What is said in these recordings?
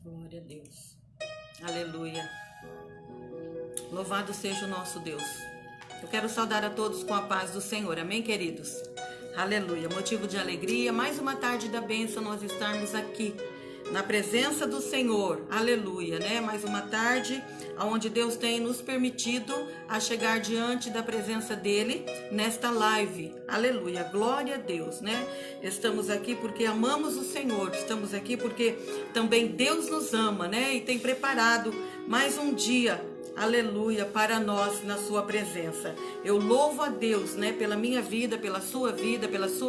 Glória a Deus. Aleluia. Louvado seja o nosso Deus. Eu quero saudar a todos com a paz do Senhor. Amém, queridos? Aleluia. Motivo de alegria. Mais uma tarde da bênção nós estarmos aqui na presença do Senhor. Aleluia, né? Mais uma tarde onde Deus tem nos permitido a chegar diante da presença dele nesta live. Aleluia. Glória a Deus, né? Estamos aqui porque amamos o Senhor. Estamos aqui porque também Deus nos ama, né? E tem preparado mais um dia, aleluia, para nós na sua presença. Eu louvo a Deus, né, pela minha vida, pela sua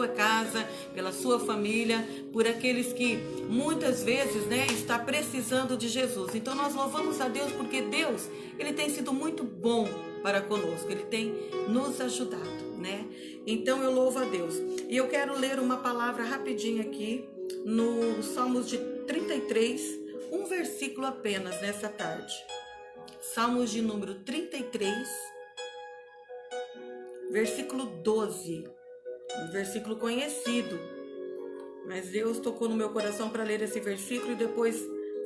casa, pela sua família, por aqueles que muitas vezes, né, está precisando de Jesus. Então nós louvamos a Deus porque Deus, ele tem sido muito bom para conosco, ele tem nos ajudado, né? Então eu louvo a Deus. E eu quero ler uma palavra rapidinho aqui no Salmos de 33, um versículo apenas nessa tarde. Salmos de número 33, versículo 12, um versículo conhecido, mas Deus tocou no meu coração para ler esse versículo e depois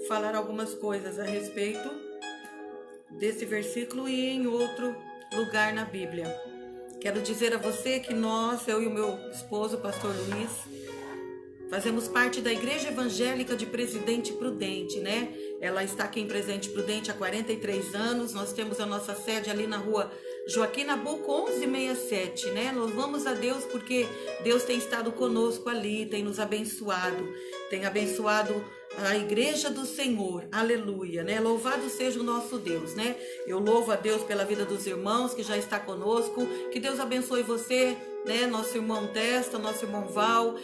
falar algumas coisas a respeito desse versículo e em outro lugar na Bíblia. Quero dizer a você que eu e o meu esposo, pastor Luiz, fazemos parte da Igreja Evangélica de Presidente Prudente, né? Ela está aqui em Presidente Prudente há 43 anos. Nós temos a nossa sede ali na rua Joaquim Nabuco 1167, né? Louvamos a Deus porque Deus tem estado conosco ali, tem nos abençoado, tem abençoado a Igreja do Senhor, aleluia, né? Louvado seja o nosso Deus, né? Eu louvo a Deus pela vida dos irmãos que já está conosco, que Deus abençoe você, né? Nosso irmão Testa, nosso irmão Val,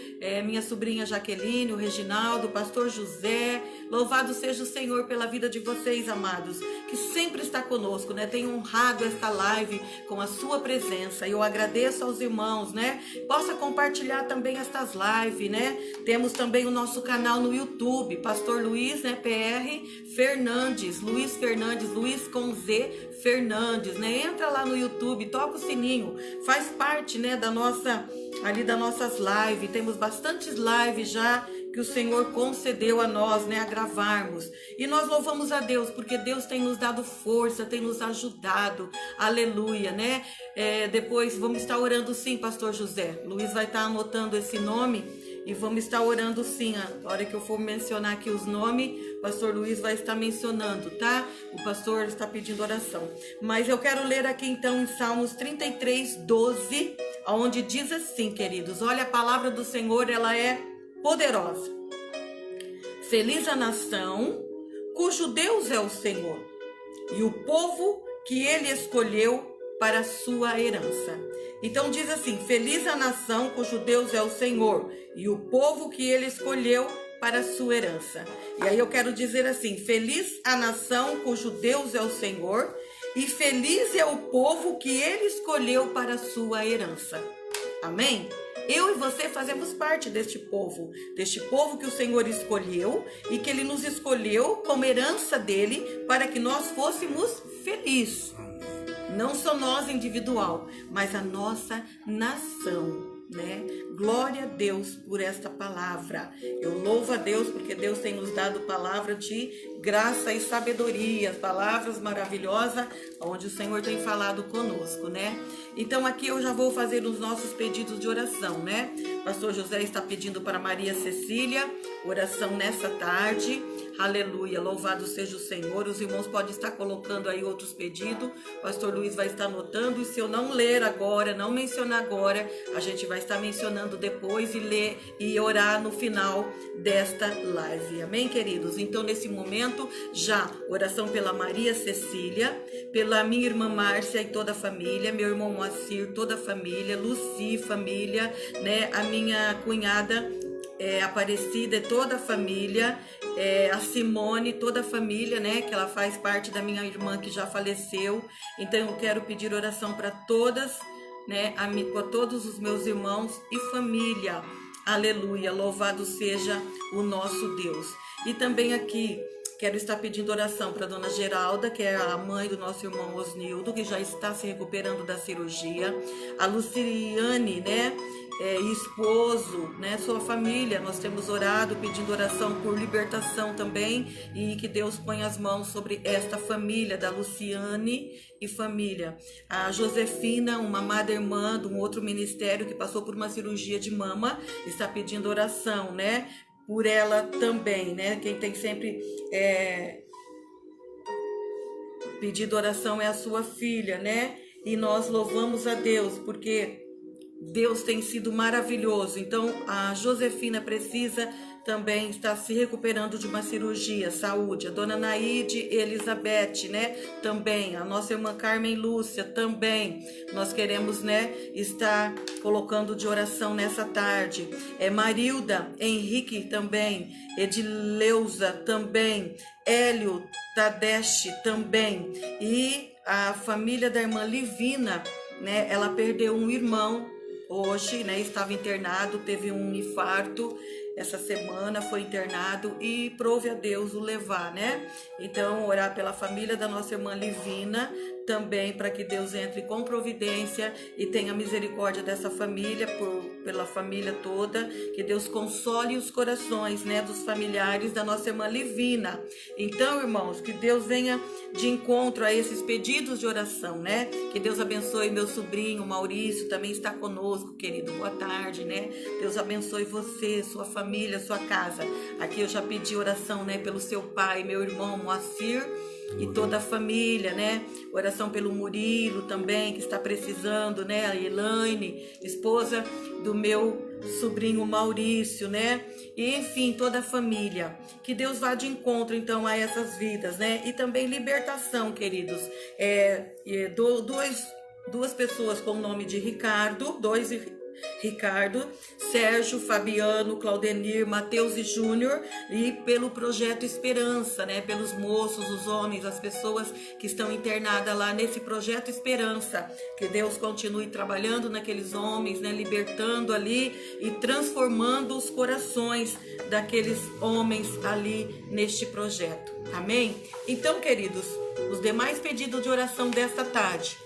minha sobrinha Jaqueline, o Reginaldo, o pastor José. Louvado seja o Senhor pela vida de vocês, amados, que sempre está conosco, né? Tem honrado esta live com a sua presença. Eu agradeço aos irmãos, né? Possa compartilhar também estas lives, né? Temos também o nosso canal no YouTube, Pastor Luiz, né? PR Fernandes, Luiz Fernandes, Luiz com Z Fernandes, né? Entra lá no YouTube, toca o sininho, faz parte, né, das nossas lives. Temos bastantes lives já que o Senhor concedeu a nós, né, a gravarmos. E nós louvamos a Deus, porque Deus tem nos dado força, tem nos ajudado. Aleluia, né? Depois vamos estar orando sim, pastor José. Luiz vai estar anotando esse nome e vamos estar orando sim. A hora que eu for mencionar aqui os nomes, o pastor Luiz vai estar mencionando, tá? O pastor está pedindo oração. Mas eu quero ler aqui então em Salmos 33, 12, onde diz assim, queridos, olha, a palavra do Senhor, ela é poderosa. Feliz a nação cujo Deus é o Senhor e o povo que ele escolheu para a sua herança. Então diz assim, feliz a nação cujo Deus é o Senhor e o povo que ele escolheu para a sua herança. E aí eu quero dizer assim, feliz a nação cujo Deus é o Senhor e feliz é o povo que ele escolheu para a sua herança. Amém? Eu e você fazemos parte deste povo que o Senhor escolheu e que ele nos escolheu como herança dele para que nós fôssemos felizes. Não só nós individual, mas a nossa nação, né? Glória a Deus por esta palavra. Eu louvo a Deus porque Deus tem nos dado palavra de graça e sabedoria, palavras maravilhosas, onde o Senhor tem falado conosco, né? Então aqui eu já vou fazer os nossos pedidos de oração, né? Pastor José está pedindo para Maria Cecília, oração nessa tarde. Aleluia, louvado seja o Senhor. Os irmãos podem estar colocando aí outros pedidos. Pastor Luiz vai estar anotando. E se eu não ler agora, não mencionar agora, a gente vai estar mencionando depois e ler e orar no final desta live. Amém, queridos? Então, nesse momento, já oração pela Maria Cecília, pela minha irmã Márcia e toda a família, meu irmão Moacir, toda a família, Luci, família, né? A minha cunhada Aparecida, toda a família, a Simone, toda a família, né, que ela faz parte da minha irmã que já faleceu. Então eu quero pedir oração para todas, né, para todos os meus irmãos e família. Aleluia, louvado seja o nosso Deus. E também aqui quero estar pedindo oração para dona Geralda, que é a mãe do nosso irmão Osnildo, que já está se recuperando da cirurgia. A Luciane, né? esposo, né, sua família. Nós temos orado, pedindo oração por libertação também, e que Deus ponha as mãos sobre esta família, da Luciane e família. A Josefina, uma amada irmã de um outro ministério que passou por uma cirurgia de mama, está pedindo oração, né, por ela também, né? Quem tem sempre pedido oração é a sua filha, né? E nós louvamos a Deus, porque Deus tem sido maravilhoso. Então a Josefina precisa também estar se recuperando de uma cirurgia, saúde. A dona Naide Elizabeth, né, também. A nossa irmã Carmen Lúcia também. Nós queremos, né, estar colocando de oração nessa tarde. Marilda Henrique também. Edileuza também. Hélio Tadeste também. E a família da irmã Livina, né, ela perdeu um irmão hoje, né, estava internado, teve um infarto essa semana, foi internado, e prove a Deus o levar, né? Então, orar pela família da nossa irmã Livina também, para que Deus entre com providência e tenha misericórdia dessa família, pela família toda, que Deus console os corações, né, dos familiares da nossa irmã Livina. Então, irmãos, que Deus venha de encontro a esses pedidos de oração, né? Que Deus abençoe meu sobrinho Maurício, também está conosco, querido. Boa tarde, né? Deus abençoe você, sua família, sua casa. Aqui eu já pedi oração, né, pelo seu pai, meu irmão Moacir, e toda a família, né? Oração pelo Murilo também, que está precisando, né? A Elaine, esposa do meu sobrinho Maurício, né? E enfim, toda a família. Que Deus vá de encontro, então, a essas vidas, né? E também libertação, queridos. Duas pessoas com o nome de Ricardo, Ricardo, Sérgio, Fabiano, Claudenir, Mateus e Júnior, e pelo projeto Esperança, né? Pelos moços, os homens, as pessoas que estão internadas lá nesse projeto Esperança. Que Deus continue trabalhando naqueles homens, né? Libertando ali e transformando os corações daqueles homens ali neste projeto. Amém? Então, queridos, os demais pedidos de oração desta tarde,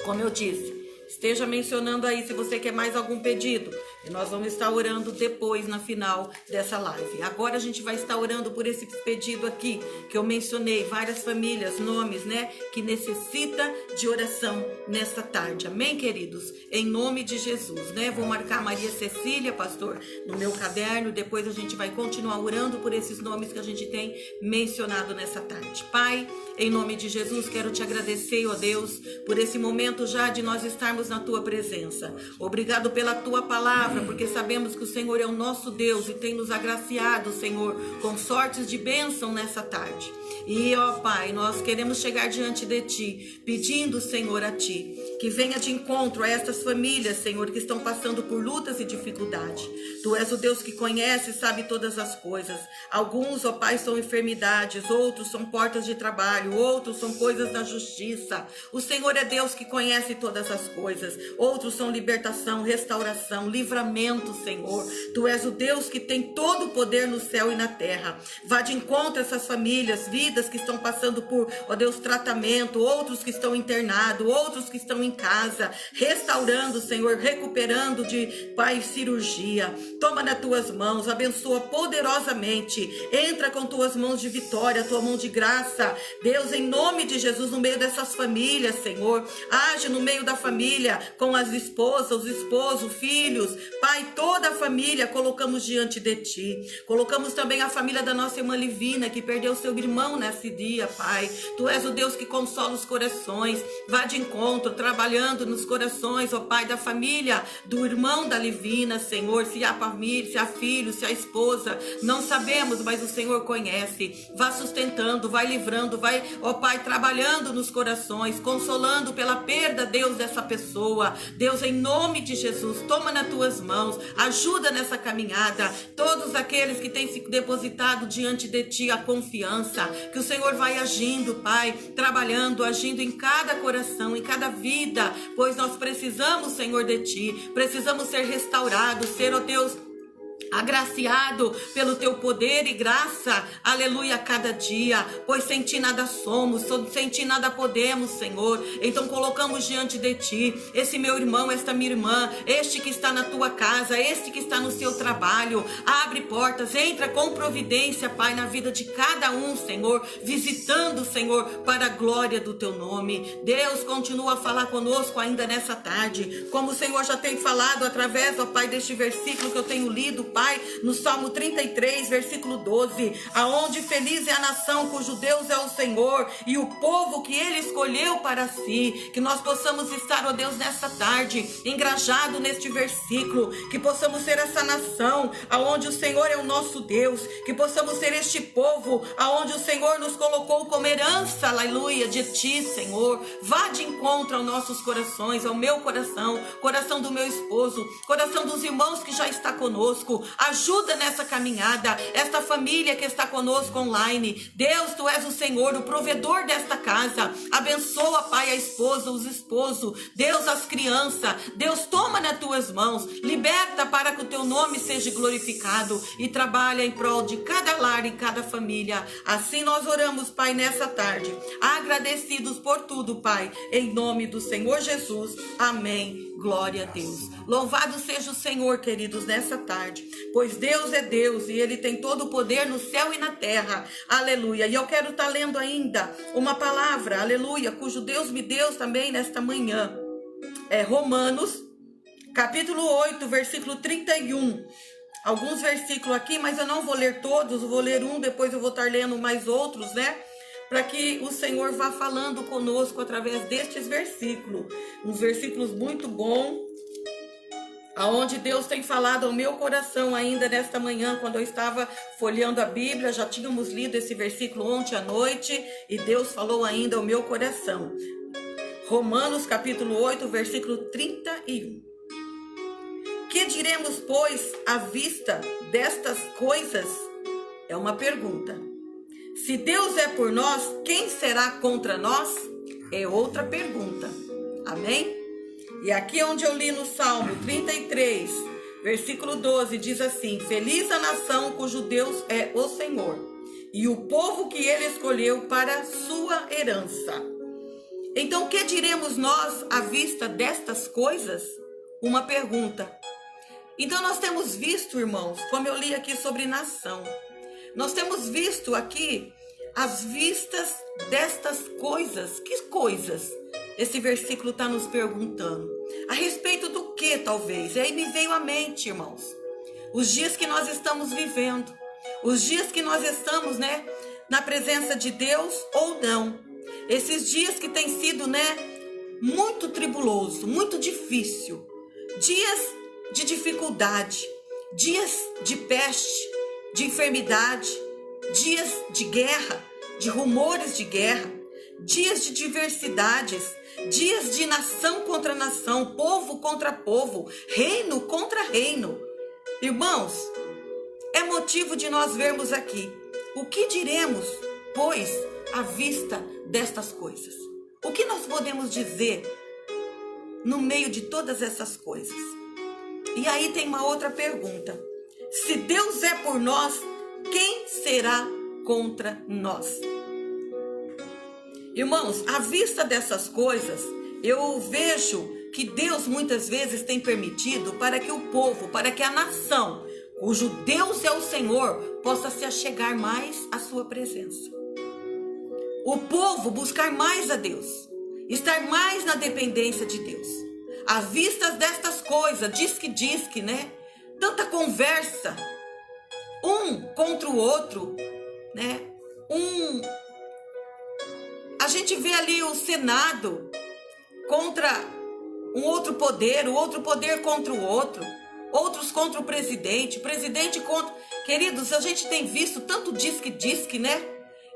como eu disse, esteja mencionando aí se você quer mais algum pedido. E nós vamos estar orando depois, na final dessa live. Agora a gente vai estar orando por esse pedido aqui, que eu mencionei, várias famílias, nomes, né, que necessita de oração nesta tarde. Amém, queridos? Em nome de Jesus, né? Vou marcar Maria Cecília, pastor, no meu caderno. Depois a gente vai continuar orando por esses nomes que a gente tem mencionado nessa tarde. Pai, em nome de Jesus, quero te agradecer, ó Deus, por esse momento já de nós estarmos na tua presença. Obrigado pela tua palavra, porque sabemos que o Senhor é o nosso Deus e tem nos agraciado, Senhor, com sortes de bênção nessa tarde. E, ó Pai, nós queremos chegar diante de Ti, pedindo, Senhor, a Ti, que venha de encontro a estas famílias, Senhor, que estão passando por lutas e dificuldade. Tu és o Deus que conhece e sabe todas as coisas. Alguns, ó Pai, são enfermidades, outros são portas de trabalho, outros são coisas da justiça. O Senhor é Deus que conhece todas as coisas. Outros são libertação, restauração, livramento, Senhor. Tu és o Deus que tem todo o poder no céu e na terra. Vá de encontro a essas famílias, vidas que estão passando por, ó Deus, tratamento, outros que estão internados, outros que estão em casa, restaurando, Senhor, recuperando de, Pai, cirurgia. Toma nas tuas mãos, abençoa poderosamente, entra com tuas mãos de vitória, tua mão de graça, Deus, em nome de Jesus, no meio dessas famílias, Senhor, age no meio da família, com as esposas, os esposos, filhos, Pai, toda a família, colocamos diante de Ti. Colocamos também a família da nossa irmã Livina, que perdeu seu irmão nesse dia, Pai. Tu és o Deus que consola os corações, vá de encontro, trabalhando nos corações, ó Pai, da família, do irmão da Livina, Senhor, se há família, se há filho, se há esposa, não sabemos, mas o Senhor conhece. Vá sustentando, vai livrando, vai, ó Pai, trabalhando nos corações, consolando pela perda, Deus, dessa pessoa. Deus, em nome de Jesus, toma nas tuas mãos, ajuda nessa caminhada, todos aqueles que têm se depositado diante de Ti a confiança, que o Senhor vai agindo, Pai, trabalhando, agindo em cada coração, em cada vida, pois nós precisamos, Senhor, de Ti, precisamos ser restaurados, ser, ó Deus, agraciado pelo teu poder e graça, aleluia, a cada dia, pois sem ti nada somos, sem ti nada podemos, Senhor. Então colocamos diante de ti esse meu irmão, esta minha irmã, este que está na tua casa, este que está no seu trabalho. Abre portas, entra com providência, Pai, na vida de cada um, Senhor, visitando, Senhor, para a glória do teu nome. Deus, continua a falar conosco ainda nessa tarde, como o Senhor já tem falado através, ó Pai, deste versículo que eu tenho lido, Pai, no Salmo 33, versículo 12, aonde feliz é a nação cujo Deus é o Senhor e o povo que ele escolheu para si. Que nós possamos estar, ó Deus, nessa tarde, engrajado neste versículo, que possamos ser essa nação aonde o Senhor é o nosso Deus, que possamos ser este povo aonde o Senhor nos colocou como herança, aleluia, de ti, Senhor. Vá de encontro aos nossos corações, ao meu coração, coração do meu esposo, coração dos irmãos que já está conosco. Ajuda nessa caminhada, esta família que está conosco online. Deus, tu és o Senhor, o provedor desta casa. Abençoa, Pai, a esposa, os esposos. Deus, as crianças. Deus, toma nas tuas mãos. Liberta para que o teu nome seja glorificado e trabalha em prol de cada lar e cada família. Assim nós oramos, Pai, nessa tarde. Agradecidos por tudo, Pai, em nome do Senhor Jesus. Amém. Glória a Deus. Louvado seja o Senhor, queridos, nessa tarde, pois Deus é Deus e Ele tem todo o poder no céu e na terra. Aleluia. E eu quero estar lendo ainda uma palavra, aleluia, cujo Deus me deu também nesta manhã. É Romanos, capítulo 8, versículo 31. Alguns versículos aqui, mas eu não vou ler todos, eu vou ler um, depois eu vou estar lendo mais outros, né? Para que o Senhor vá falando conosco através destes versículos. Uns versículos muito bons, aonde Deus tem falado ao meu coração ainda nesta manhã, quando eu estava folheando a Bíblia. Já tínhamos lido esse versículo ontem à noite, e Deus falou ainda ao meu coração. Romanos capítulo 8, versículo 31. Que diremos, pois, à vista destas coisas? É uma pergunta. Se Deus é por nós, quem será contra nós? É outra pergunta. Amém? E aqui onde eu li no Salmo 33, versículo 12, diz assim: feliz a nação cujo Deus é o Senhor, e o povo que ele escolheu para sua herança. Então, o que diremos nós à vista destas coisas? Uma pergunta. Então, nós temos visto, irmãos, como eu li aqui sobre nação, nós temos visto aqui as vistas destas coisas. Que coisas? Esse versículo está nos perguntando. A respeito do que, talvez? E aí me veio à mente, irmãos, os dias que nós estamos vivendo, os dias que nós estamos, né, na presença de Deus ou não. Esses dias que tem sido, né, muito tribuloso, muito difícil. Dias de dificuldade, dias de peste, de enfermidade, dias de guerra, de rumores de guerra, dias de diversidades, dias de nação contra nação, povo contra povo, reino contra reino. Irmãos, é motivo de nós vermos aqui o que diremos, pois, à vista destas coisas. O que nós podemos dizer no meio de todas essas coisas? E aí tem uma outra pergunta. Se Deus é por nós, quem será contra nós? Irmãos, à vista dessas coisas, eu vejo que Deus muitas vezes tem permitido para que o povo, para que a nação, cujo Deus é o Senhor, possa se achegar mais à sua presença. O povo buscar mais a Deus, estar mais na dependência de Deus. À vista destas coisas, diz que, né? Tanta conversa, um contra o outro, né? A gente vê ali o Senado contra um outro poder, o outro poder contra o outro, outros contra o presidente contra... Queridos, a gente tem visto tanto diz-que, né?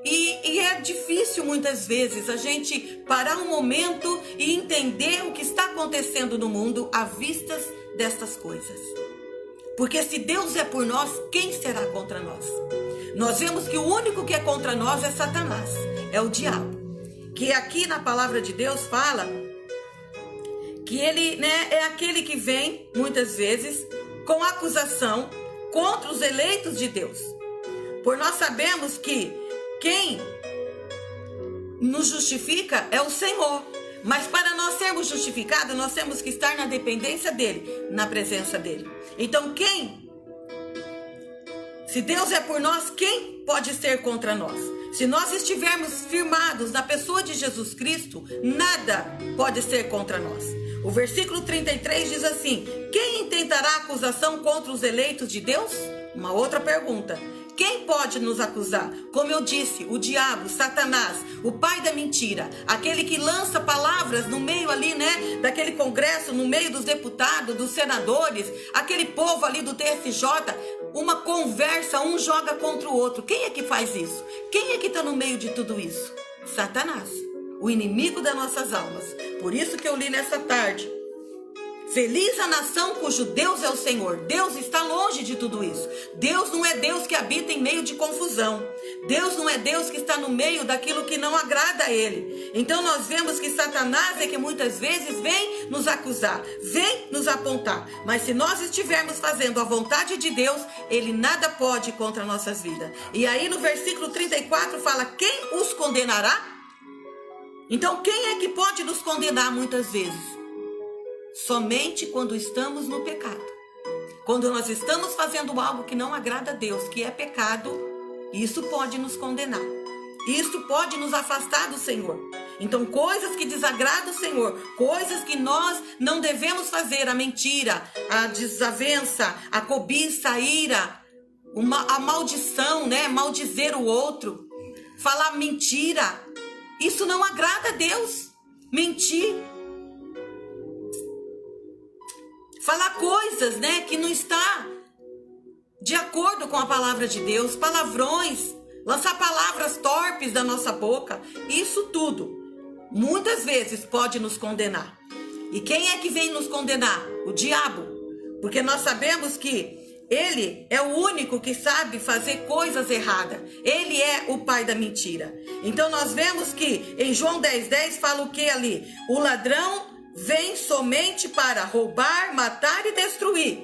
E é difícil muitas vezes a gente parar um momento e entender o que está acontecendo no mundo à vista destas coisas. Porque se Deus é por nós, quem será contra nós? Nós vemos que o único que é contra nós é Satanás, é o diabo. Que aqui na palavra de Deus fala que ele, né, é aquele que vem, muitas vezes, com acusação, contra os eleitos de Deus. Por nós sabemos que quem nos justifica é o Senhor. Mas para nós sermos justificados, nós temos que estar na dependência dele, na presença dele. Então se Deus é por nós, quem pode ser contra nós? Se nós estivermos firmados na pessoa de Jesus Cristo, nada pode ser contra nós. O versículo 33 diz assim: quem intentará acusação contra os eleitos de Deus? Uma outra pergunta. Quem pode nos acusar? Como eu disse, o diabo, Satanás, o pai da mentira, aquele que lança palavras no meio ali, né, daquele congresso, no meio dos deputados, dos senadores, aquele povo ali do TSJ, uma conversa, um joga contra o outro. Quem é que faz isso? Quem é que está no meio de tudo isso? Satanás, o inimigo das nossas almas. Por isso que eu li nessa tarde: feliz a nação cujo Deus é o Senhor. Deus está longe de tudo isso. Deus não é Deus que habita em meio de confusão. Deus não é Deus que está no meio daquilo que não agrada a Ele. Então nós vemos que Satanás é que muitas vezes vem nos acusar, vem nos apontar. Mas se nós estivermos fazendo a vontade de Deus, Ele nada pode contra nossas vidas. E aí no versículo 34 fala: quem os condenará? Então quem é que pode nos condenar muitas vezes? Somente quando estamos no pecado. Quando nós estamos fazendo algo que não agrada a Deus, que é pecado, isso pode nos condenar. Isso pode nos afastar do Senhor. Então, coisas que desagradam o Senhor, coisas que nós não devemos fazer, a mentira, a desavença, a cobiça, a ira, a maldição, né? Maldizer o outro, falar mentira, isso não agrada a Deus. Mentir, falar coisas, né, que não está de acordo com a palavra de Deus, palavrões, lançar palavras torpes da nossa boca, isso tudo, muitas vezes pode nos condenar. E quem é que vem nos condenar? O diabo. Porque nós sabemos que ele é o único que sabe fazer coisas erradas. Ele é o pai da mentira. Então nós vemos que em João 10:10 fala o que ali? O ladrão vem somente para roubar, matar e destruir.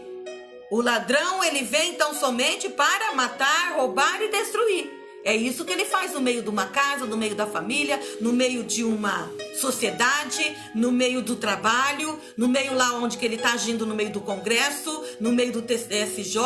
O ladrão, ele vem então somente para matar, roubar e destruir. É isso que ele faz no meio de uma casa, no meio da família, no meio de uma sociedade, no meio do trabalho, no meio lá onde que ele está agindo, no meio do Congresso, no meio do TSJ,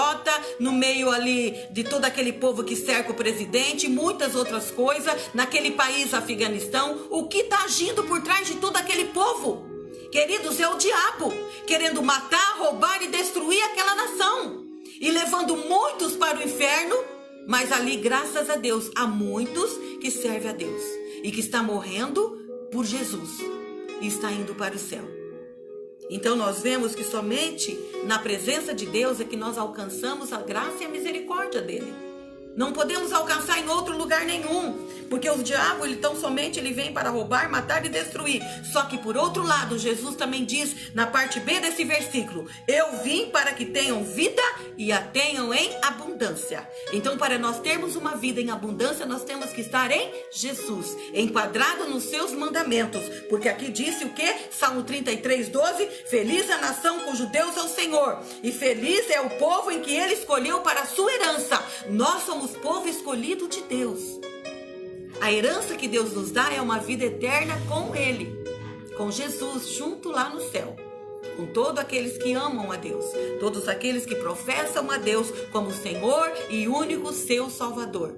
no meio ali de todo aquele povo que cerca o presidente, muitas outras coisas, naquele país, Afeganistão. O que está agindo por trás de todo aquele povo? Queridos, é o diabo querendo matar, roubar e destruir aquela nação e levando muitos para o inferno, mas ali, graças a Deus, há muitos que servem a Deus e que está morrendo por Jesus e está indo para o céu. Então nós vemos que somente na presença de Deus é que nós alcançamos a graça e a misericórdia dele. Não podemos alcançar em outro lugar nenhum, porque o diabo, ele vem para roubar, matar e destruir. Só que por outro lado, Jesus também diz na parte B desse versículo: eu vim para que tenham vida e a tenham em abundância. Então, para nós termos uma vida em abundância, nós temos que estar em Jesus, enquadrado nos seus mandamentos. Porque aqui disse o que? Salmo 33:12: feliz a nação cujo Deus é o Senhor, e feliz é o povo em que ele escolheu para a sua herança. Nós somos povo escolhido de Deus. A herança que Deus nos dá é uma vida eterna com Ele, com Jesus, junto lá no céu, com todos aqueles que amam a Deus, todos aqueles que professam a Deus como Senhor e único seu Salvador.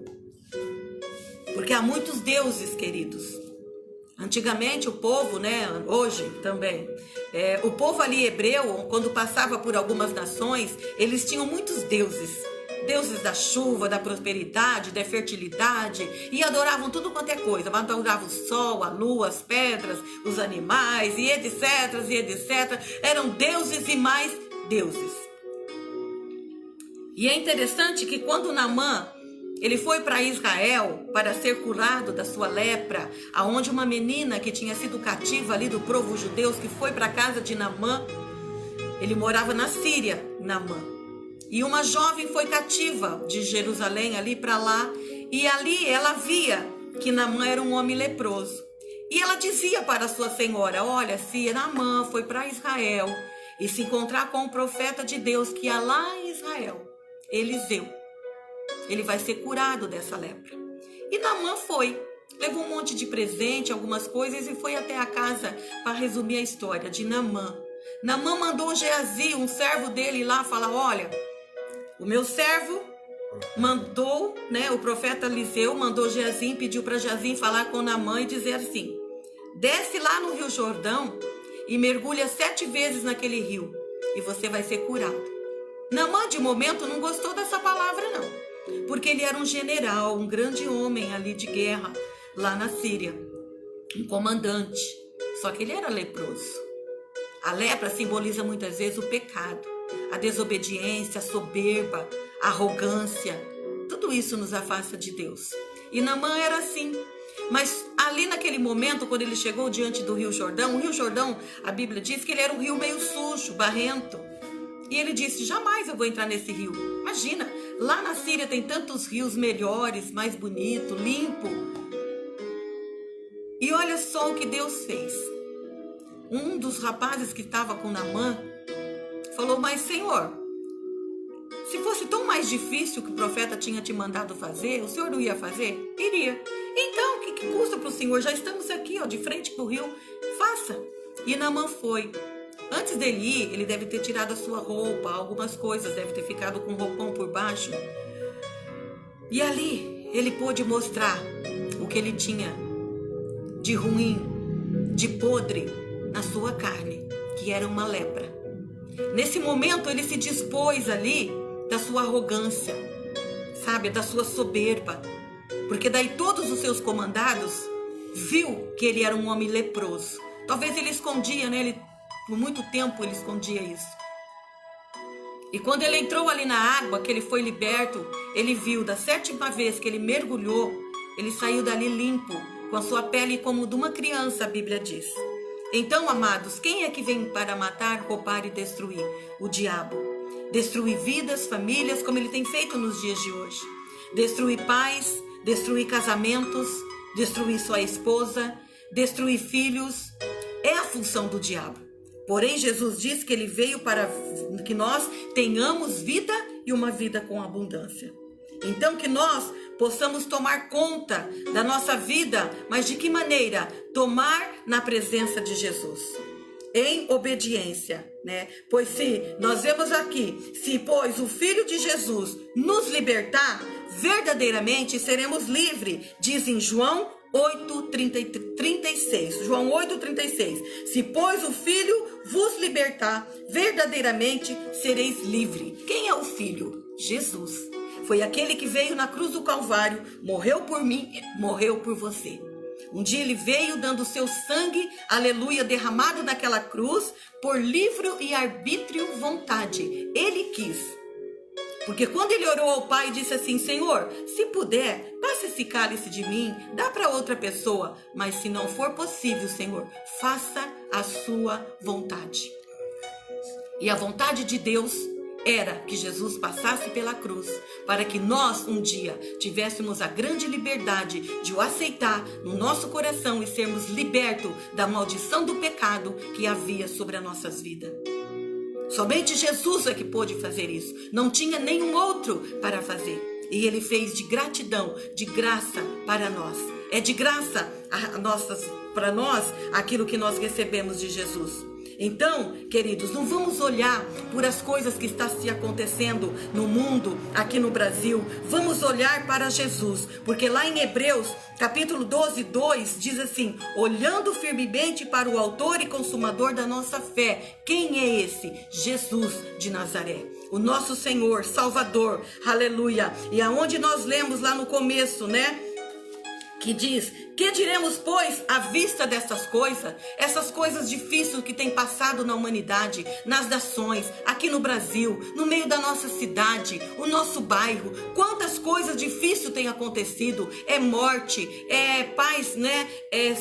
Porque há muitos deuses, queridos. Antigamente o povo, né, hoje também, o povo ali hebreu, quando passava por algumas nações, eles tinham muitos deuses. Deuses da chuva, da prosperidade, da fertilidade, e adoravam tudo quanto é coisa. Adoravam o sol, a lua, as pedras, os animais, e etc, e etc. Eram deuses e mais deuses. E é interessante que quando Naamã, ele foi para Israel para ser curado da sua lepra, aonde uma menina que tinha sido cativa ali do povo judeu, que foi para a casa de Naamã, ele morava na Síria, Naamã. E uma jovem foi cativa de Jerusalém ali para lá, e ali ela via que Naamã era um homem leproso. E ela dizia para sua senhora: olha, se Naamã foi para Israel e se encontrar com o profeta de Deus que ia lá em Israel, Eliseu. Ele vai ser curado dessa lepra. E Naamã foi, levou um monte de presente, algumas coisas, e foi até a casa, para resumir a história, de Naamã. Naamã mandou Geazi, um servo dele, lá falar: olha, o meu servo mandou, né, o profeta Eliseu mandou Geazi, pediu para Geazi falar com Naamã e dizer assim: desce lá no Rio Jordão e mergulha 7 vezes naquele rio, e você vai ser curado. Naamã, de momento, não gostou dessa palavra, não, porque ele era um general, um grande homem ali de guerra, lá na Síria, um comandante, só que ele era leproso. A lepra simboliza muitas vezes o pecado, a desobediência, a soberba, a arrogância. Tudo isso nos afasta de Deus. E Naamã era assim. Mas ali naquele momento, quando ele chegou diante do Rio Jordão, o Rio Jordão, a Bíblia diz que ele era um rio meio sujo, barrento. E ele disse: jamais eu vou entrar nesse rio. Imagina, lá na Síria tem tantos rios melhores, mais bonito, limpo. E olha só o que Deus fez. Um dos rapazes que estava com Naamã falou: mas Senhor, se fosse tão mais difícil que o profeta tinha te mandado fazer, o senhor não ia fazer? Iria. Então, o que custa para o senhor? Já estamos aqui, ó, de frente para o rio, faça. E Naamã foi. Antes dele ir, ele deve ter tirado a sua roupa, algumas coisas, deve ter ficado com um roupão por baixo. E ali, ele pôde mostrar o que ele tinha de ruim, de podre na sua carne, que era uma lepra. Nesse momento, ele se dispôs ali da sua arrogância, sabe, da sua soberba, porque daí todos os seus comandados viu que ele era um homem leproso. Talvez ele escondia, né? Por muito tempo ele escondia isso. E quando ele entrou ali na água, que ele foi liberto, ele viu, da 7ª vez que ele mergulhou, ele saiu dali limpo, com a sua pele como de uma criança, a Bíblia diz. Então, amados, quem é que vem para matar, roubar e destruir? O diabo. Destruir vidas, famílias, como ele tem feito nos dias de hoje. Destruir pais, destruir casamentos, destruir sua esposa, destruir filhos. É a função do diabo. Porém, Jesus diz que ele veio para que nós tenhamos vida e uma vida com abundância. Então, que nós possamos tomar conta da nossa vida, mas de que maneira? Tomar na presença de Jesus, em obediência, né? Pois se nós vemos aqui, se pois o Filho de Jesus nos libertar, verdadeiramente seremos livres, diz em João 8:36. João 8:36. Se pois o Filho vos libertar, verdadeiramente sereis livres. Quem é o Filho? Jesus. Foi aquele que veio na cruz do Calvário, morreu por mim, morreu por você. Um dia ele veio dando seu sangue, aleluia, derramado naquela cruz, por livre e arbítrio vontade. Ele quis. Porque quando ele orou ao Pai e disse assim: Senhor, se puder, passa esse cálice de mim, dá para outra pessoa. Mas se não for possível, Senhor, faça a sua vontade. E a vontade de Deus era que Jesus passasse pela cruz, para que nós um dia tivéssemos a grande liberdade de o aceitar no nosso coração e sermos libertos da maldição do pecado que havia sobre as nossas vidas. Somente Jesus é que pôde fazer isso. Não tinha nenhum outro para fazer. E ele fez de gratidão, de graça para nós. É de graça para nós aquilo que nós recebemos de Jesus. Então, queridos, não vamos olhar por as coisas que estão se acontecendo no mundo, aqui no Brasil. Vamos olhar para Jesus, porque lá em Hebreus, capítulo 12:2, diz assim: olhando firmemente para o autor e consumador da nossa fé. Quem é esse? Jesus de Nazaré, o nosso Senhor, Salvador, aleluia. E aonde nós lemos lá no começo, né? Que diz: que diremos, pois, à vista dessas coisas, essas coisas difíceis que têm passado na humanidade, nas nações, aqui no Brasil, no meio da nossa cidade, o nosso bairro, quantas coisas difíceis têm acontecido, é morte, é pais, né,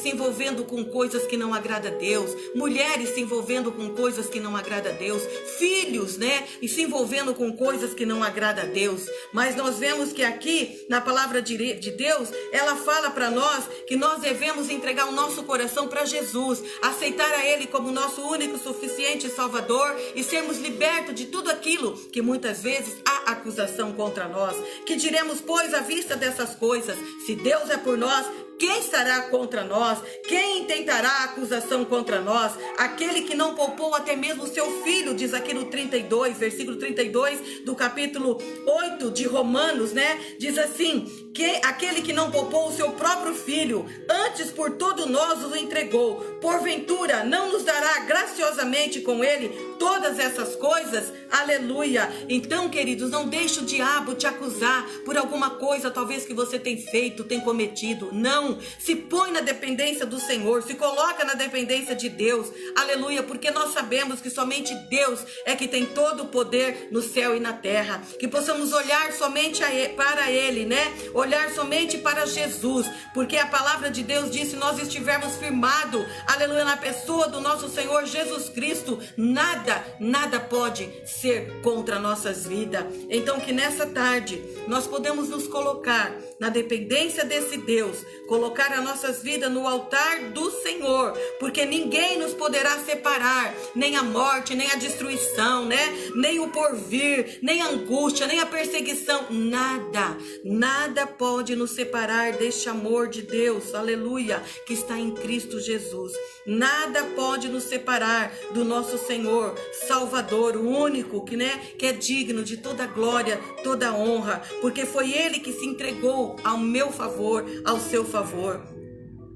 se envolvendo com coisas que não agradam a Deus, mulheres se envolvendo com coisas que não agradam a Deus, filhos, né, e se envolvendo com coisas que não agradam a Deus. Mas nós vemos que aqui, na palavra de Deus, ela fala para nós que nós devemos entregar o nosso coração para Jesus, aceitar a Ele como nosso único, suficiente Salvador e sermos libertos de tudo aquilo que muitas vezes há acusação contra nós. Que diremos, pois, à vista dessas coisas? Se Deus é por nós, quem estará contra nós? Quem intentará acusação contra nós? Aquele que não poupou até mesmo o seu filho, diz aqui no 32, versículo 32 do capítulo 8 de Romanos, né? Diz assim, que aquele que não poupou o seu próprio filho, antes por todo nós o entregou, porventura não nos dará graciosamente com ele todas essas coisas? Aleluia! Então, queridos, não deixe o diabo te acusar por alguma coisa talvez que você tem feito, tem cometido. Não! Se põe na dependência do Senhor, se coloca na dependência de Deus, aleluia, porque nós sabemos que somente Deus é que tem todo o poder no céu e na terra, que possamos olhar somente para Ele, né? Olhar somente para Jesus, porque a palavra de Deus diz, se nós estivermos firmados, aleluia, na pessoa do nosso Senhor Jesus Cristo, nada pode ser contra nossas vidas. Então que nessa tarde nós podemos nos colocar na dependência desse Deus, colocar as nossas vidas no altar do Senhor, porque ninguém nos poderá separar, nem a morte, nem a destruição, né? Nem o porvir, nem a angústia, nem a perseguição, nada pode nos separar deste amor de Deus, aleluia, que está em Cristo Jesus. Nada pode nos separar do nosso Senhor Salvador, o único que é digno de toda glória, toda honra, porque foi Ele que se entregou ao meu favor, ao seu favor.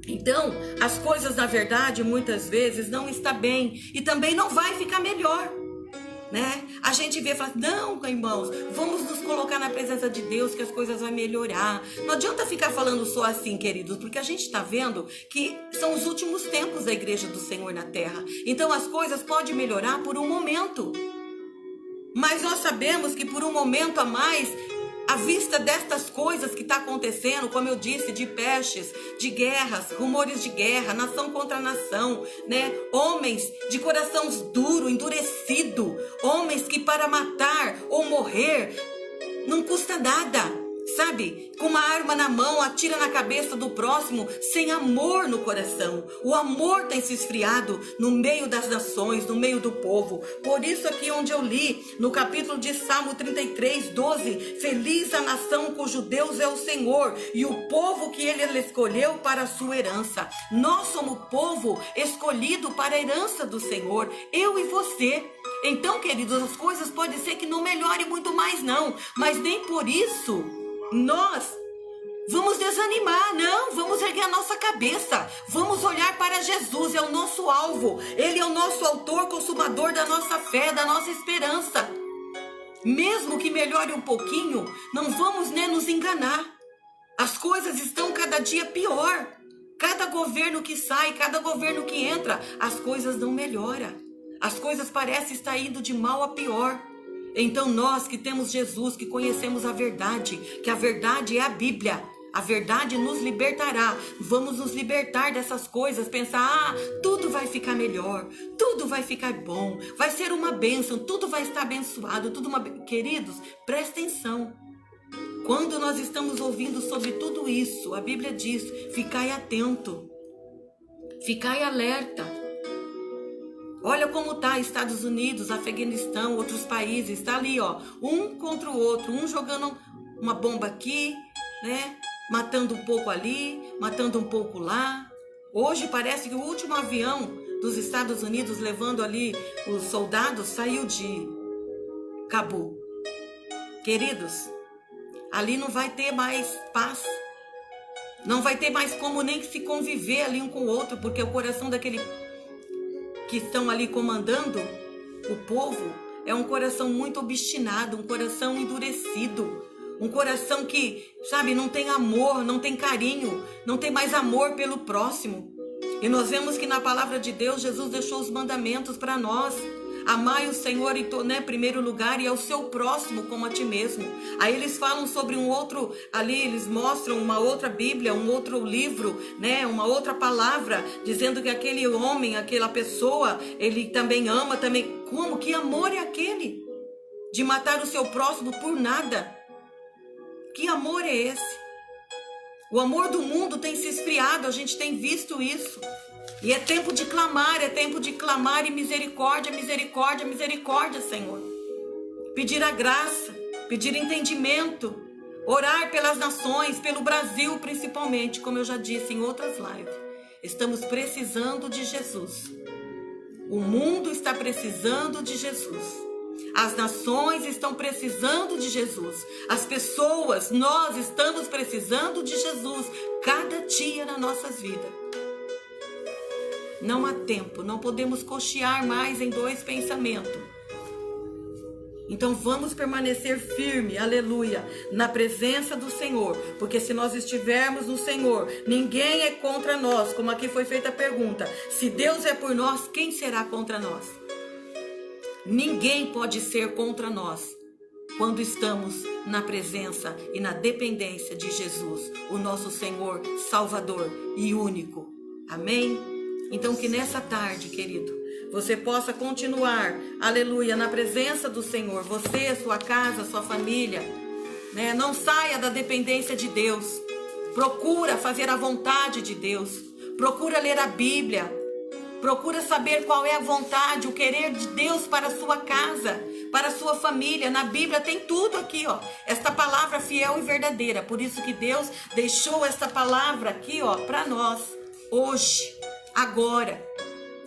Então, as coisas na verdade muitas vezes não estão bem e também não vai ficar melhor, né? A gente vê e fala, não, irmãos, vamos nos colocar na presença de Deus que as coisas vão melhorar. Não adianta ficar falando só assim, queridos, porque a gente está vendo que são os últimos tempos da igreja do Senhor na terra. Então as coisas podem melhorar por um momento, mas nós sabemos que por um momento a mais, à vista destas coisas que está acontecendo, como eu disse, de pestes, de guerras, rumores de guerra, nação contra nação, né? Homens de coração duro, endurecido, homens que para matar ou morrer não custa nada, sabe? Com uma arma na mão, atira na cabeça do próximo, sem amor no coração. O amor tem se esfriado no meio das nações, no meio do povo. Por isso aqui onde eu li, no capítulo de Salmo 33, 12, feliz a nação cujo Deus é o Senhor, e o povo que Ele escolheu para a sua herança. Nós somos o povo escolhido para a herança do Senhor, eu e você. Então, queridos, as coisas podem ser que não melhore muito mais não, mas nem por isso nós vamos desanimar, não, vamos erguer a nossa cabeça, vamos olhar para Jesus, é o nosso alvo, Ele é o nosso autor, consumador da nossa fé, da nossa esperança. Mesmo que melhore um pouquinho, não vamos nos enganar, as coisas estão cada dia pior, cada governo que sai, cada governo que entra, as coisas não melhoram, as coisas parecem estar indo de mal a pior. Então nós que temos Jesus, que conhecemos a verdade, que a verdade é a Bíblia, a verdade nos libertará. Vamos nos libertar dessas coisas, pensar, tudo vai ficar melhor, tudo vai ficar bom, vai ser uma bênção, tudo vai estar abençoado, Queridos, presta atenção. Quando nós estamos ouvindo sobre tudo isso, a Bíblia diz, ficai atento, ficai alerta. Olha como está Estados Unidos, Afeganistão, outros países, está ali, um contra o outro, um jogando uma bomba aqui, né? Matando um pouco ali, matando um pouco lá. Hoje parece que o último avião dos Estados Unidos levando ali os soldados saiu de Cabul. Queridos, ali não vai ter mais paz, não vai ter mais como nem se conviver ali um com o outro, porque o coração daquele que estão ali comandando o povo é um coração muito obstinado, um coração endurecido, um coração que, sabe, não tem amor, não tem carinho, não tem mais amor pelo próximo. E nós vemos que na palavra de Deus, Jesus deixou os mandamentos para nós. Amai o Senhor em primeiro lugar e ao seu próximo como a ti mesmo. Aí eles falam sobre um outro, ali eles mostram uma outra Bíblia, um outro livro, né? Uma outra palavra, dizendo que aquele homem, aquela pessoa, ele também ama, também. Como? Que amor é aquele? De matar o seu próximo por nada? Que amor é esse? O amor do mundo tem se esfriado, a gente tem visto isso. E é tempo de clamar e misericórdia, misericórdia, misericórdia, Senhor. Pedir a graça, pedir entendimento, orar pelas nações, pelo Brasil principalmente, como eu já disse em outras lives. Estamos precisando de Jesus. O mundo está precisando de Jesus. As nações estão precisando de Jesus. As pessoas, nós estamos precisando de Jesus cada dia nas nossas vidas. Não há tempo, não podemos cochear mais em dois pensamentos. Então vamos permanecer firme, aleluia, na presença do Senhor. Porque se nós estivermos no Senhor, ninguém é contra nós. Como aqui foi feita a pergunta, se Deus é por nós, quem será contra nós? Ninguém pode ser contra nós quando estamos na presença e na dependência de Jesus, o nosso Senhor, Salvador e único. Amém? Então que nessa tarde, querido, você possa continuar, aleluia, na presença do Senhor. Você, sua casa, sua família, né? Não saia da dependência de Deus. Procura fazer a vontade de Deus. Procura ler a Bíblia. Procura saber qual é a vontade, o querer de Deus para a sua casa, para a sua família. Na Bíblia tem tudo aqui, ó. Esta palavra fiel e verdadeira. Por isso que Deus deixou esta palavra aqui, ó, para nós. Hoje, agora.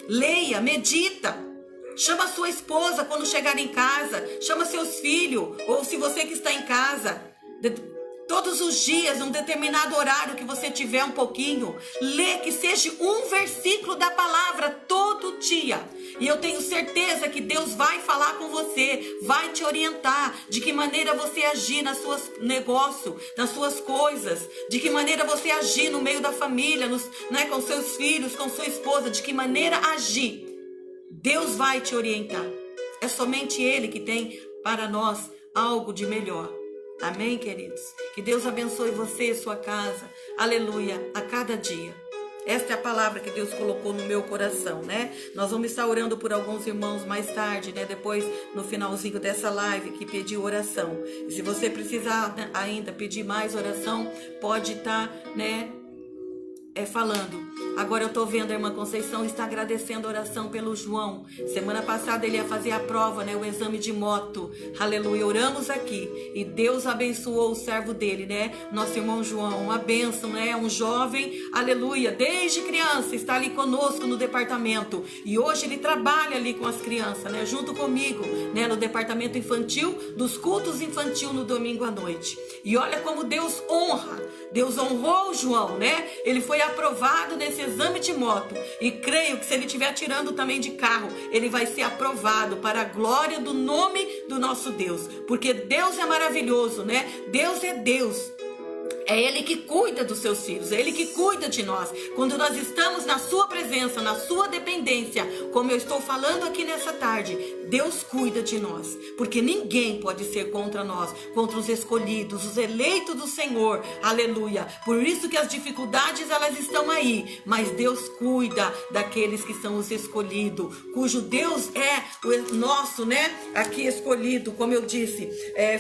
Leia, medita. Chama sua esposa quando chegar em casa. Chama seus filhos. Ou se você que está em casa, todos os dias, num determinado horário que você tiver um pouquinho, lê que seja um versículo da palavra todo dia. E eu tenho certeza que Deus vai falar com você, vai te orientar de que maneira você agir nos seus negócios, nas suas coisas, de que maneira você agir no meio da família, né, com seus filhos, com sua esposa, de que maneira agir. Deus vai te orientar. É somente Ele que tem para nós algo de melhor. Amém, queridos? Que Deus abençoe você e sua casa. Aleluia, a cada dia. Esta é a palavra que Deus colocou no meu coração, né? Nós vamos estar orando por alguns irmãos mais tarde, né? Depois, no finalzinho dessa live, que pediu oração. E se você precisar, né, ainda pedir mais oração, pode estar, né? Falando. Agora eu tô vendo a irmã Conceição está agradecendo a oração pelo João. Semana passada ele ia fazer a prova, né? O exame de moto. Aleluia. Oramos aqui. E Deus abençoou o servo dele, né? Nosso irmão João. Uma bênção, né? Um jovem. Aleluia. Desde criança está ali conosco no departamento. E hoje ele trabalha ali com as crianças, né? Junto comigo, né? No departamento infantil, dos cultos infantil no domingo à noite. E olha como Deus honra. Deus honrou o João, né? Ele foi aprovado nesse exame de moto. E creio que se ele estiver tirando também de carro, ele vai ser aprovado para a glória do nome do nosso Deus. Porque Deus é maravilhoso, né? Deus é Deus. É Ele que cuida dos seus filhos, é Ele que cuida de nós. Quando nós estamos na sua presença, na sua dependência, como eu estou falando aqui nessa tarde, Deus cuida de nós. Porque ninguém pode ser contra nós, contra os escolhidos, os eleitos do Senhor. Aleluia. Por isso que as dificuldades, elas estão aí. Mas Deus cuida daqueles que são os escolhidos, cujo Deus é o nosso, né? Aqui escolhido, como eu disse.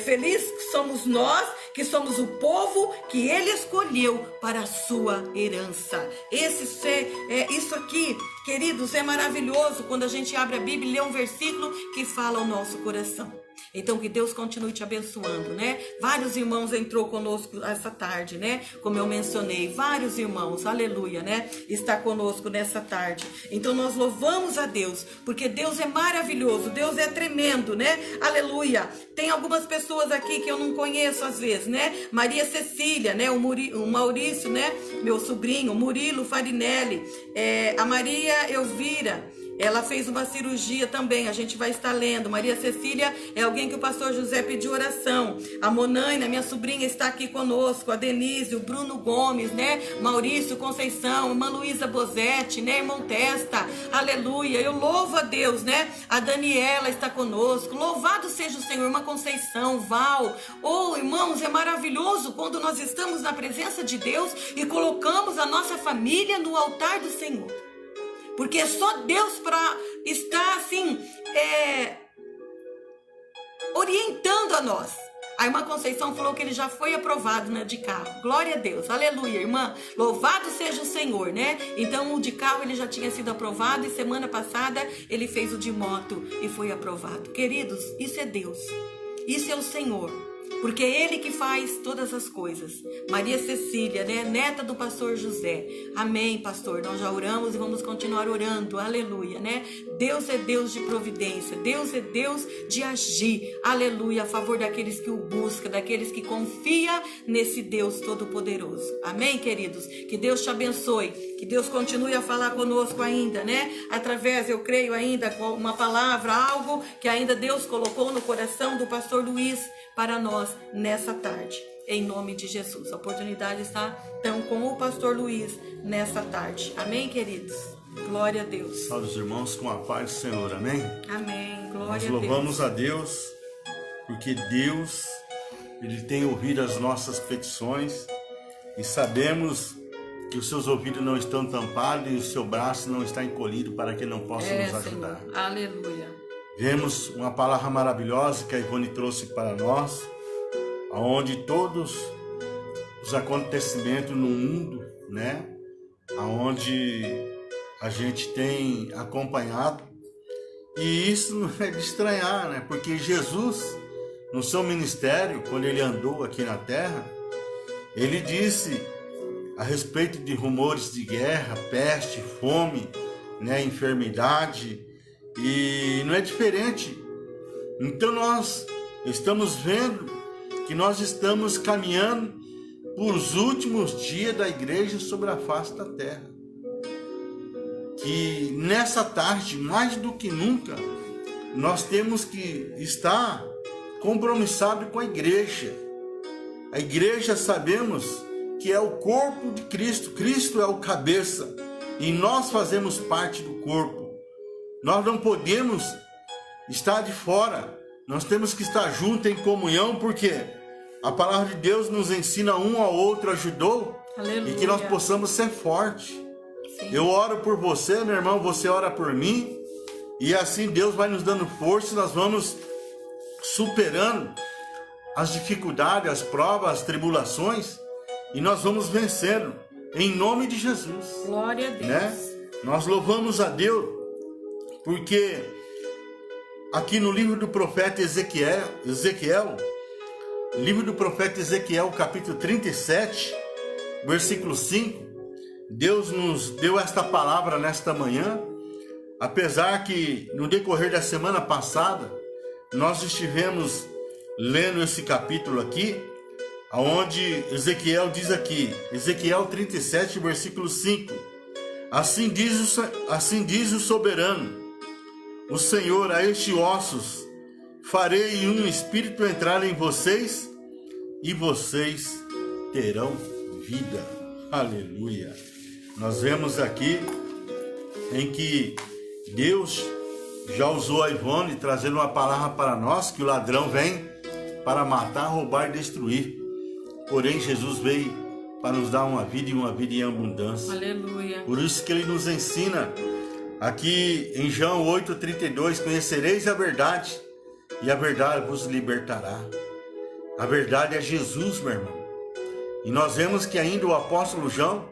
Feliz somos nós, que somos o povo que Ele escolheu para a sua herança. Isso aqui, queridos, é maravilhoso quando a gente abre a Bíblia e lê um versículo que fala ao nosso coração. Então que Deus continue te abençoando, né? Vários irmãos entrou conosco essa tarde, né? Como eu mencionei, vários irmãos, aleluia, né? Está conosco nessa tarde. Então nós louvamos a Deus, porque Deus é maravilhoso, Deus é tremendo, né? Aleluia. Tem algumas pessoas aqui que eu não conheço às vezes, né? Maria Cecília, né? O Maurício, né? Meu sobrinho, Murilo Farinelli, a Maria Elvira. Ela fez uma cirurgia também, a gente vai estar lendo. Maria Cecília é alguém que o pastor José pediu oração. A Monaina, minha sobrinha, está aqui conosco. A Denise, o Bruno Gomes, né? Maurício Conceição, irmã Luísa Bozetti, né? Irmão Testa, aleluia. Eu louvo a Deus, né? A Daniela está conosco. Louvado seja o Senhor, irmã Conceição, Val. Oh, irmãos, é maravilhoso quando nós estamos na presença de Deus e colocamos a nossa família no altar do Senhor. Porque é só Deus para estar assim, orientando a nós. A irmã Conceição falou que ele já foi aprovado, né, de carro. Glória a Deus, aleluia, irmã. Louvado seja o Senhor, né? Então o de carro ele já tinha sido aprovado e semana passada ele fez o de moto e foi aprovado. Queridos, isso é Deus, isso é o Senhor. Porque é Ele que faz todas as coisas. Maria Cecília, né? Neta do pastor José. Amém, pastor. Nós já oramos e vamos continuar orando. Aleluia, né? Deus é Deus de providência. Deus é Deus de agir. Aleluia. A favor daqueles que o buscam, daqueles que confiam nesse Deus Todo-Poderoso. Amém, queridos? Que Deus te abençoe. Que Deus continue a falar conosco ainda, né? Através, eu creio ainda, com uma palavra, algo que ainda Deus colocou no coração do pastor Luiz para nós nessa tarde, em nome de Jesus. A oportunidade está então com o pastor Luiz nessa tarde. Amém, queridos? Glória a Deus. Salve os irmãos com a paz do Senhor, amém? Amém, glória a Deus. Nós louvamos a Deus, porque Deus, Ele tem ouvido as nossas petições e sabemos que os seus ouvidos não estão tampados e o seu braço não está encolhido para que Ele não possa nos ajudar. Senhor. Aleluia. Vemos uma palavra maravilhosa que a Ivone trouxe para nós, onde todos os acontecimentos no mundo, né, onde a gente tem acompanhado, e isso não é de estranhar, né, porque Jesus, no seu ministério, quando ele andou aqui na terra, ele disse a respeito de rumores de guerra, peste, fome, né, enfermidade. E não é diferente. Então nós estamos vendo que nós estamos caminhando por os últimos dias da igreja sobre a face da terra. Que nessa tarde, mais do que nunca, nós temos que estar compromissados com a igreja. A igreja, sabemos que é o corpo de Cristo. Cristo é o cabeça e nós fazemos parte do corpo. Nós não podemos estar de fora, nós temos que estar juntos em comunhão, porque a palavra de Deus nos ensina um ao outro, ajudou, aleluia, e que nós possamos ser fortes. Sim. Eu oro por você, meu irmão, você ora por mim, e assim Deus vai nos dando força, nós vamos superando as dificuldades, as provas, as tribulações, e nós vamos vencendo, em nome de Jesus. Glória a Deus. Né? Nós louvamos a Deus, porque aqui no livro do profeta Ezequiel, livro do profeta Ezequiel, capítulo 37, versículo 5, Deus nos deu esta palavra nesta manhã, apesar que no decorrer da semana passada, nós estivemos lendo esse capítulo aqui, onde Ezequiel diz aqui, Ezequiel 37, versículo 5, assim diz o soberano, o Senhor, a estes ossos, farei um espírito entrar em vocês e vocês terão vida. Aleluia. Nós vemos aqui em que Deus já usou a Ivone trazendo uma palavra para nós, que o ladrão vem para matar, roubar e destruir. Porém, Jesus veio para nos dar uma vida e uma vida em abundância. Aleluia. Por isso que ele nos ensina aqui em João 8,32, conhecereis a verdade e a verdade vos libertará. A verdade é Jesus, meu irmão. E nós vemos que ainda o apóstolo João,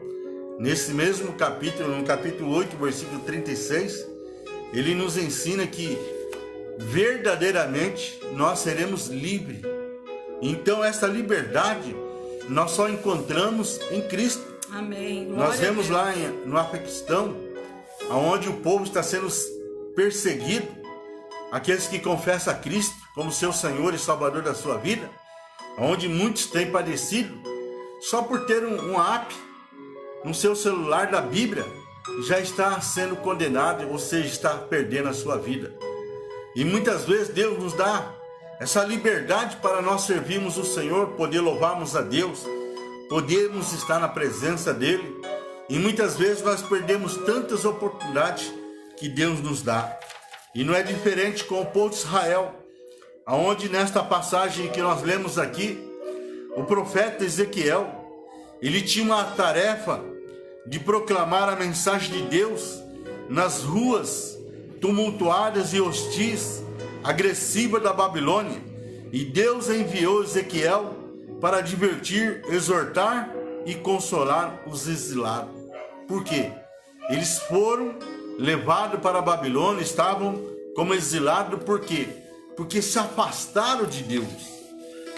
nesse mesmo capítulo, no capítulo 8, versículo 36, ele nos ensina que verdadeiramente nós seremos livres. Então essa liberdade nós só encontramos em Cristo. Amém. Glória nós vemos lá no Afequistão, onde o povo está sendo perseguido, aqueles que confessam a Cristo como seu Senhor e Salvador da sua vida, onde muitos têm padecido, só por ter um app no seu celular da Bíblia, já está sendo condenado, ou seja, está perdendo a sua vida. E muitas vezes Deus nos dá essa liberdade para nós servirmos o Senhor, poder louvarmos a Deus, podermos estar na presença dEle. E muitas vezes nós perdemos tantas oportunidades que Deus nos dá. E não é diferente com o povo de Israel, onde nesta passagem que nós lemos aqui, o profeta Ezequiel, ele tinha uma tarefa de proclamar a mensagem de Deus nas ruas tumultuadas e hostis, agressivas da Babilônia. E Deus enviou Ezequiel para advertir, exortar e consolar os exilados. Por quê? Eles foram levados para a Babilônia, estavam como exilados, por quê? Porque se afastaram de Deus.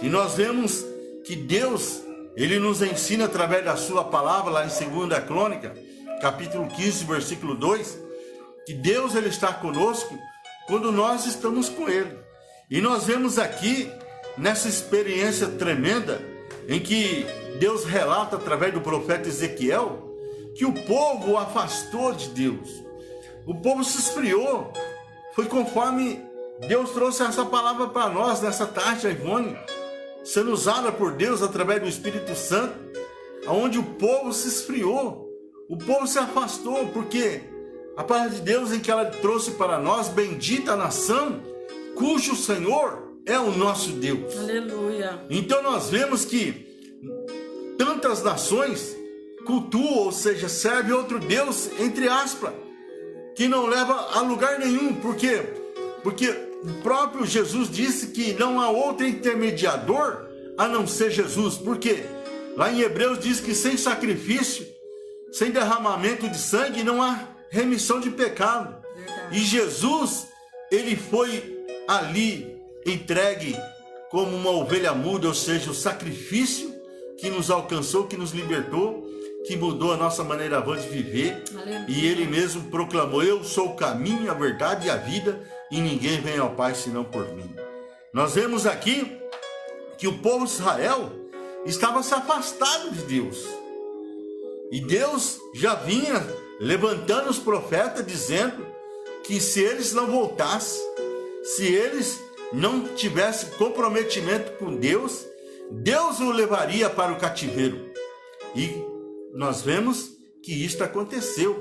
E nós vemos que Deus, Ele nos ensina através da sua palavra, lá em 2 Crônica, capítulo 15, versículo 2, que Deus, Ele está conosco quando nós estamos com Ele. E nós vemos aqui, nessa experiência tremenda, em que Deus relata através do profeta Ezequiel, que o povo o afastou de Deus. O povo se esfriou. Foi conforme Deus trouxe essa palavra para nós nessa tarde, a Ivone, sendo usada por Deus através do Espírito Santo, onde o povo se esfriou, o povo se afastou, porque a palavra de Deus em que ela trouxe para nós, bendita a nação, cujo Senhor é o nosso Deus. Aleluia. Então nós vemos que tantas nações cultuam, ou seja, servem outro Deus, entre aspas, que não leva a lugar nenhum. Por quê? Porque o próprio Jesus disse que não há outro intermediador a não ser Jesus. Por quê? Lá em Hebreus diz que sem sacrifício, sem derramamento de sangue, não há remissão de pecado. Verdade. E Jesus, Ele foi ali entregue como uma ovelha muda, ou seja, o sacrifício que nos alcançou, que nos libertou, que mudou a nossa maneira de viver. Aleluia. E Ele mesmo proclamou: eu sou o caminho, a verdade e a vida, e ninguém vem ao Pai senão por mim. Nós vemos aqui que o povo de Israel estava se afastado de Deus. E Deus já vinha levantando os profetas, dizendo que se eles não voltassem, se eles não tivessem comprometimento com Deus, Deus o levaria para o cativeiro. E nós vemos que isto aconteceu,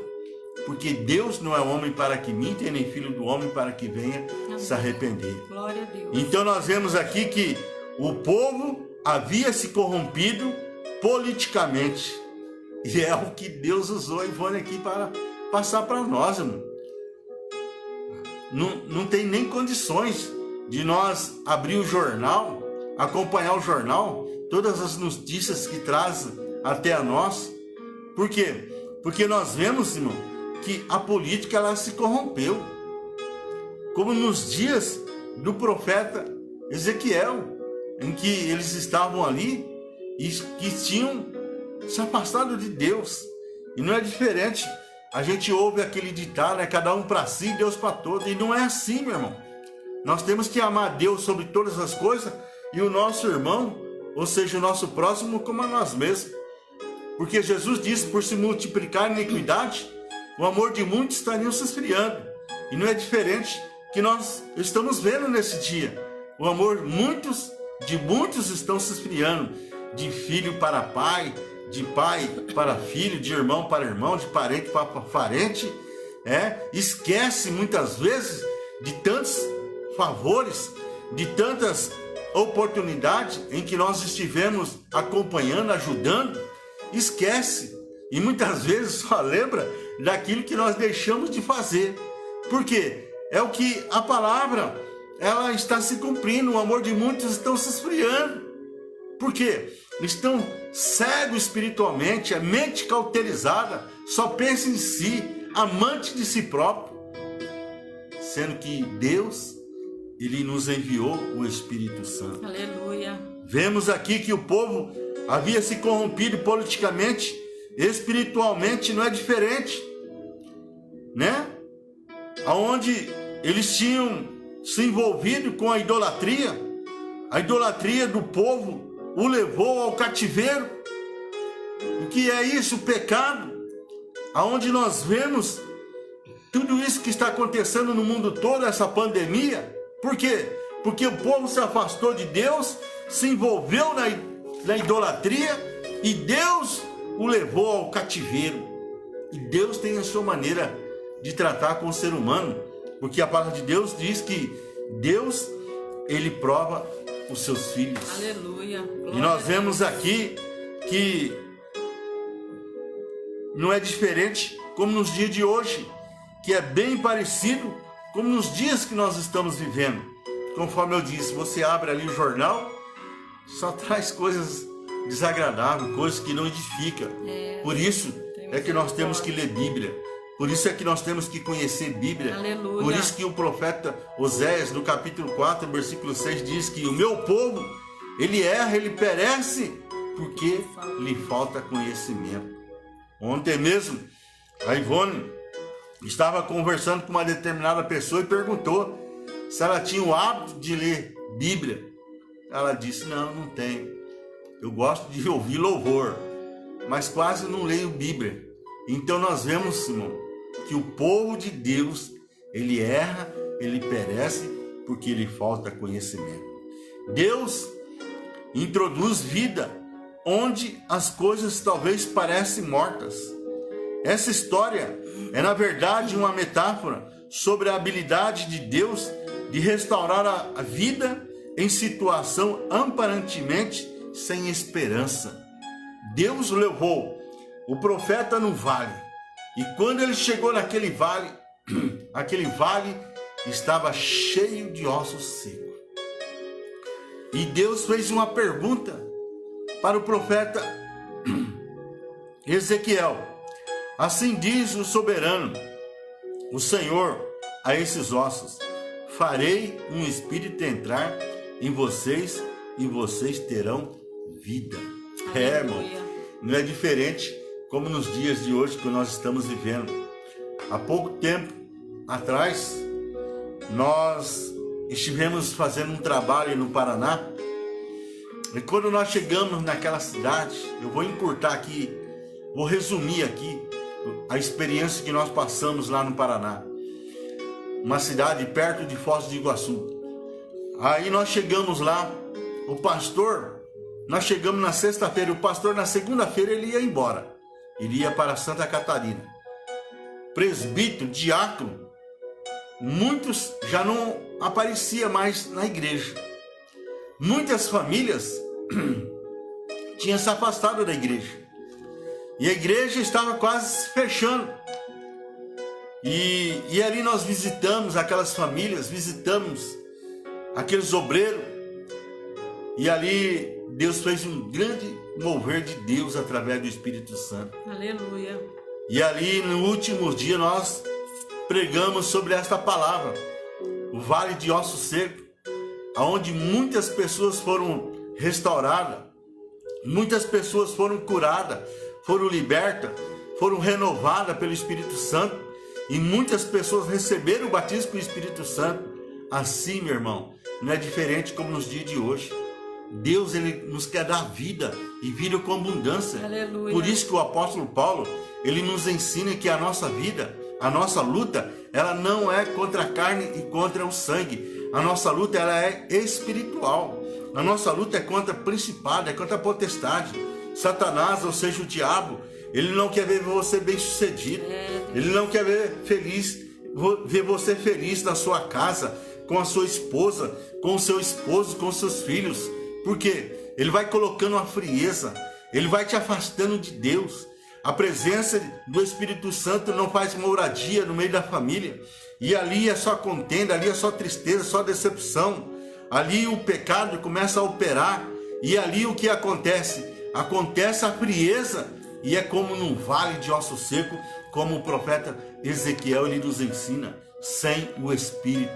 porque Deus não é homem para que minta, nem filho do homem para que venha se arrepender. Glória a Deus. Então nós vemos aqui que o povo havia se corrompido politicamente, e é o que Deus usou a Ivone aqui para passar para nós, irmão. Não tem nem condições de nós abrir o jornal, acompanhar o jornal, todas as notícias que trazem até a nós. Por quê? Porque nós vemos, irmão, que a política ela se corrompeu, como nos dias do profeta Ezequiel, em que eles estavam ali e que tinham se afastado de Deus. E não é diferente. A gente ouve aquele ditado, né? Cada um para si, Deus para todos. E não é assim, meu irmão. Nós temos que amar Deus sobre todas as coisas e o nosso irmão, ou seja, o nosso próximo, como a nós mesmos. Porque Jesus disse: por se multiplicar a iniquidade, o amor de muitos estaria se esfriando. E não é diferente que nós estamos vendo nesse dia. O amor de muitos estão se esfriando. De filho para pai, de pai para filho, de irmão para irmão, de parente para parente. Esquece muitas vezes de tantos favores, de tantas oportunidades em que nós estivemos acompanhando, ajudando. Esquece e muitas vezes só lembra daquilo que nós deixamos de fazer. Por quê? É o que a palavra ela está se cumprindo. O amor de muitos estão se esfriando. Por quê? Estão cegos espiritualmente, a mente cauterizada, só pensa em si, amante de si próprio. Sendo que Deus, Ele nos enviou o Espírito Santo. Aleluia. Vemos aqui que o povo havia se corrompido politicamente, espiritualmente não é diferente, né? Aonde eles tinham se envolvido com a idolatria do povo o levou ao cativeiro. O que é isso? O pecado. Aonde nós vemos tudo isso que está acontecendo no mundo todo, essa pandemia. Por quê? Porque o povo se afastou de Deus, se envolveu na idolatria e Deus o levou ao cativeiro. E Deus tem a sua maneira de tratar com o ser humano, porque a palavra de Deus diz que Deus, Ele prova os seus filhos. Aleluia. E nós vemos aqui que não é diferente como nos dias de hoje, que é bem parecido como nos dias que nós estamos vivendo. conforme eu disse, você abre ali o jornal, só traz coisas desagradáveis, coisas que não edificam. Por isso é que nós temos que ler Bíblia. Por isso é que nós temos que conhecer Bíblia. Aleluia. Por isso que o profeta Oséias, no capítulo 4, versículo 6, diz que o meu povo, ele erra, ele perece, porque lhe falta conhecimento. Ontem mesmo, a Ivone estava conversando com uma determinada pessoa e perguntou se ela tinha o hábito de ler Bíblia. Ela disse, não tenho. Eu gosto de ouvir louvor, mas quase não leio Bíblia. Então nós vemos, Simão, que o povo de Deus, ele erra, ele perece, porque lhe falta conhecimento. Deus introduz vida onde as coisas talvez parecem mortas. Essa história é, na verdade, uma metáfora sobre a habilidade de Deus de restaurar a vida em situação aparentemente sem esperança. Deus levou o profeta no vale, e quando ele chegou naquele vale, aquele vale estava cheio de ossos secos. E Deus fez uma pergunta para o profeta Ezequiel. Assim diz o soberano, o Senhor, a esses ossos: farei um espírito entrar em vocês e vocês terão vida. Irmão, não é diferente como nos dias de hoje que nós estamos vivendo. Há pouco tempo atrás, nós estivemos fazendo um trabalho no Paraná, e quando nós chegamos naquela cidade, eu vou encurtar aqui, vou resumir aqui a experiência que nós passamos lá no Paraná, uma cidade perto de Foz do Iguaçu. Aí nós chegamos lá, o pastor, nós chegamos na sexta-feira, o pastor na segunda-feira ele ia embora, ele ia para Santa Catarina. Presbítero, diácono, muitos já não apareciam mais na igreja. Muitas famílias tinham se afastado da igreja. E a igreja estava quase se fechando. E ali nós visitamos aquelas famílias, visitamos aqueles obreiros. E ali Deus fez um grande mover de Deus através do Espírito Santo. Aleluia. E ali no último dia nós pregamos sobre esta palavra, o vale de ossos secos, onde muitas pessoas foram restauradas, muitas pessoas foram curadas, foram libertas, foram renovadas pelo Espírito Santo, e muitas pessoas receberam o batismo com o Espírito Santo. Assim, meu irmão, não é diferente como nos dias de hoje. Deus, ele nos quer dar vida e vida com abundância. Aleluia. Por isso que o apóstolo Paulo, ele nos ensina que a nossa vida, a nossa luta, ela não é contra a carne e contra o sangue. A nossa luta, ela é espiritual. A nossa luta é contra principado, é contra a potestade. Satanás, ou seja, o diabo, ele não quer ver você bem sucedido. Ele não quer ver você feliz na sua casa, com a sua esposa, com o seu esposo, com os seus filhos. Por quê? Ele vai colocando uma frieza, ele vai te afastando de Deus. A presença do Espírito Santo não faz moradia no meio da família. E ali é só contenda, ali é só tristeza, só decepção. Ali o pecado começa a operar. E ali o que acontece? Acontece a frieza. E é como num vale de osso seco, como o profeta Ezequiel ele nos ensina, sem o Espírito.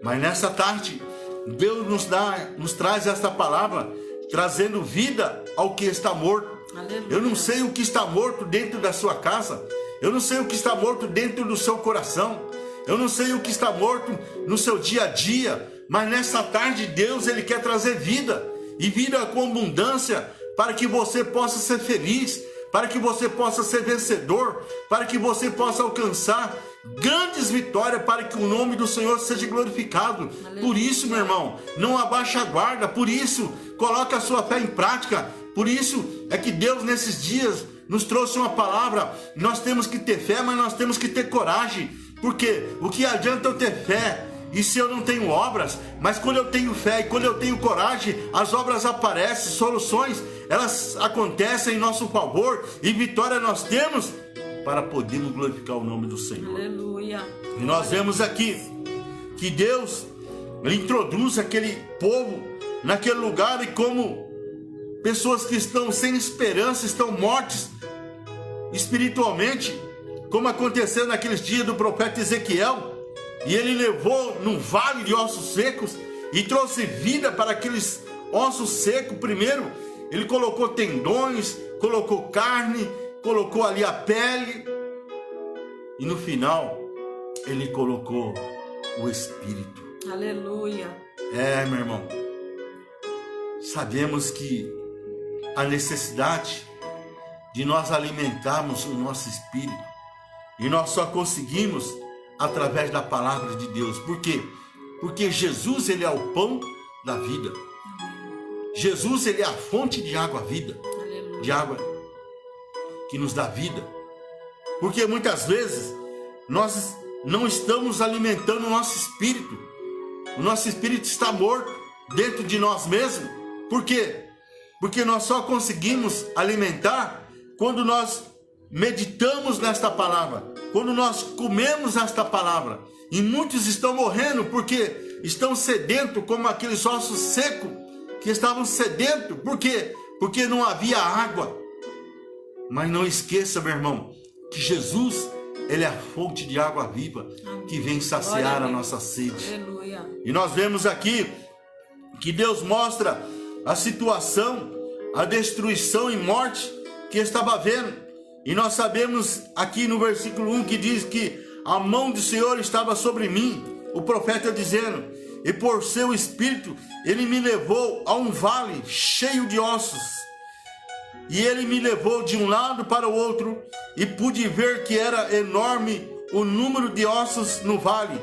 Mas nessa tarde, Deus nos traz esta palavra, trazendo vida ao que está morto. Aleluia. Eu não sei o que está morto dentro da sua casa. Eu não sei o que está morto dentro do seu coração. Eu não sei o que está morto no seu dia a dia. Mas nessa tarde Deus ele quer trazer vida. E vida com abundância, para que você possa ser feliz, para que você possa ser vencedor, para que você possa alcançar grandes vitórias, para que o nome do Senhor seja glorificado. Aleluia. Por isso, meu irmão, não abaixa a guarda. Por isso, coloque a sua fé em prática. Por isso é que Deus nesses dias nos trouxe uma palavra. Nós temos que ter fé, mas nós temos que ter coragem. Porque o que adianta eu ter fé e se eu não tenho obras? Mas quando eu tenho fé e quando eu tenho coragem, as obras aparecem, soluções, elas acontecem em nosso favor e vitória nós temos para podermos glorificar o nome do Senhor. Aleluia. E nós vemos aqui que Deus, Ele introduz aquele povo naquele lugar e como pessoas que estão sem esperança, estão mortas espiritualmente, como aconteceu naqueles dias do profeta Ezequiel, e ele levou num vale de ossos secos e trouxe vida para aqueles ossos secos. Primeiro ele colocou tendões, colocou carne, colocou ali a pele, e no final ele colocou o Espírito. Aleluia. Meu irmão, sabemos que a necessidade de nós alimentarmos o nosso espírito, e nós só conseguimos através da palavra de Deus. Por quê? Porque Jesus, ele é o pão da vida. Jesus, ele é a fonte de água vida, de água que nos dá vida. Porque muitas vezes nós não estamos alimentando o nosso espírito. O nosso espírito está morto dentro de nós mesmos. Por quê? Porque nós só conseguimos alimentar quando nós meditamos nesta palavra, quando nós comemos esta palavra. E muitos estão morrendo porque estão sedentos, como aqueles ossos secos que estavam sedentos. Por quê? Porque não havia água. Mas não esqueça, meu irmão, que Jesus, ele é a fonte de água viva que vem saciar a nossa sede. Aleluia. E nós vemos aqui que Deus mostra a situação, a destruição e morte que estava havendo. E nós sabemos aqui no versículo 1 que diz que a mão do Senhor estava sobre mim, o profeta dizendo, e por seu espírito ele me levou a um vale cheio de ossos. E ele me levou de um lado para o outro, e pude ver que era enorme o número de ossos no vale,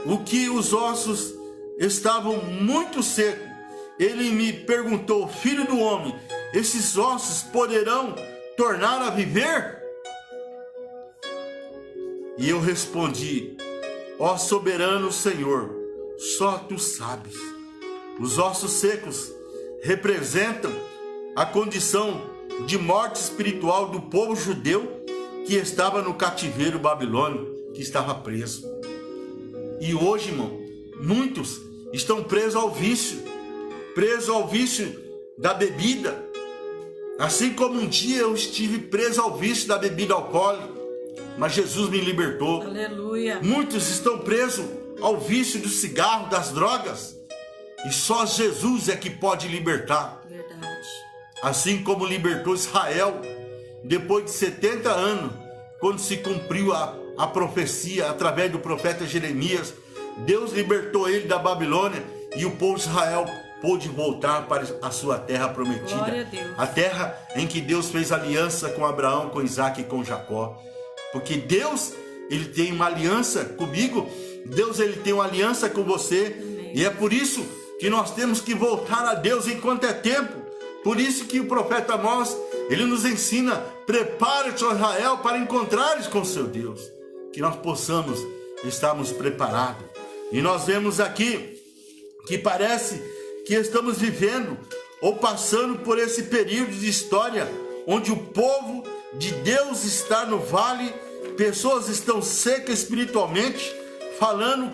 o que os ossos estavam muito secos. Ele me perguntou: filho do homem, esses ossos poderão tornar a viver? E eu respondi: ó soberano Senhor, só tu sabes. Os ossos secos representam a condição de morte espiritual do povo judeu que estava no cativeiro babilônico, que estava preso. E hoje, irmão, muitos estão presos ao vício da bebida, assim como um dia eu estive preso ao vício da bebida alcoólica, mas Jesus me libertou. Aleluia. Muitos estão presos ao vício do cigarro, das drogas, e só Jesus é que pode libertar. Verdade. Assim como libertou Israel depois de 70 anos, quando se cumpriu a profecia através do profeta Jeremias. Deus libertou ele da Babilônia e o povo de Israel pôde voltar para a sua terra prometida. Glória a Deus. A terra em que Deus fez aliança com Abraão, com Isaac e com Jacó. Porque Deus, ele tem uma aliança comigo, Deus, ele tem uma aliança com você. Amém. E é por isso que nós temos que voltar a Deus enquanto é tempo. Por isso que o profeta Amós, ele nos ensina: prepare-te, ó Israel, para encontrares com seu Deus. Que nós possamos estarmos preparados. E nós vemos aqui que parece que estamos vivendo ou passando por esse período de história onde o povo de Deus está no vale, pessoas estão secas espiritualmente, falando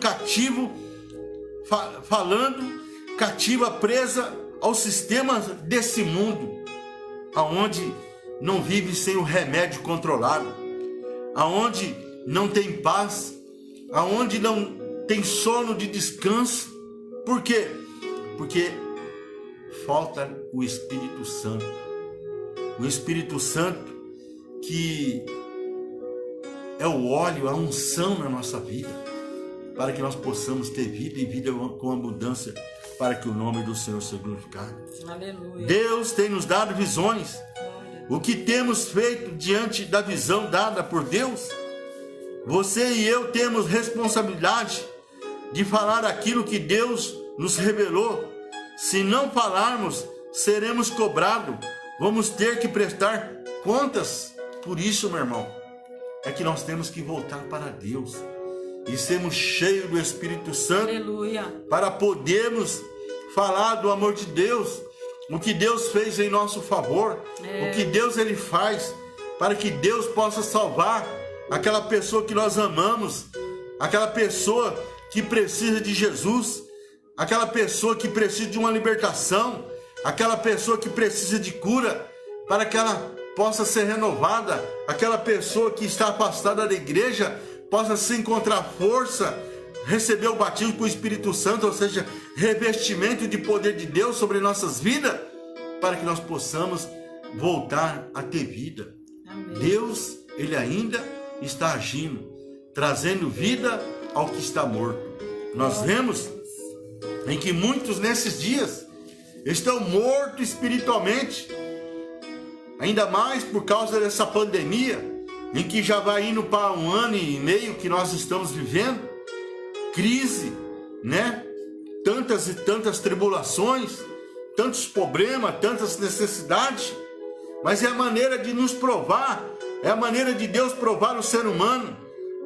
cativa, presa ao sistema desse mundo, aonde não vive sem o remédio controlado, aonde não tem paz, aonde não tem sono de descanso. Por quê? Porque falta o Espírito Santo. O Espírito Santo, que é o óleo, a unção na nossa vida, para que nós possamos ter vida e vida com abundância, para que o nome do Senhor seja glorificado. Aleluia. Deus tem nos dado visões. O que temos feito diante da visão dada por Deus? Você e eu temos responsabilidade de falar aquilo que Deus nos revelou. Se não falarmos, seremos cobrados. Vamos ter que prestar contas. Por isso, meu irmão, é que nós temos que voltar para Deus e sermos cheios do Espírito Santo. Aleluia. Para podermos falar do amor de Deus, o que Deus fez em nosso favor, o que Deus ele faz, para que Deus possa salvar aquela pessoa que nós amamos, aquela pessoa que precisa de Jesus, aquela pessoa que precisa de uma libertação, aquela pessoa que precisa de cura, para que ela possa ser renovada, aquela pessoa que está afastada da igreja possa se encontrar força, receber o batismo com o Espírito Santo, ou seja, revestimento de poder de Deus sobre nossas vidas, para que nós possamos voltar a ter vida. Amém. Deus, Ele ainda está agindo, trazendo vida ao que está morto. Nós vemos em que muitos nesses dias estão mortos espiritualmente, ainda mais por causa dessa pandemia, em que já vai indo para 1 ano e meio que nós estamos vivendo, crise, né? Tantas e tantas tribulações, tantos problemas, tantas necessidades, mas é a maneira de nos provar, é a maneira de Deus provar o ser humano,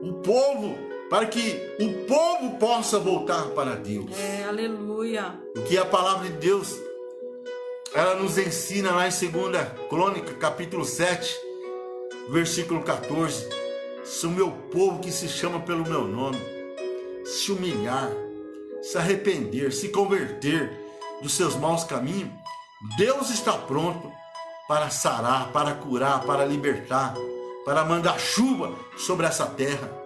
o povo, para que o povo possa voltar para Deus. Aleluia. O que a palavra de Deus, ela nos ensina lá em 2 Crônica, capítulo 7, versículo 14. Se o meu povo que se chama pelo meu nome se humilhar, se arrepender, se converter dos seus maus caminhos, Deus está pronto para sarar, para curar, para libertar, para mandar chuva sobre essa terra.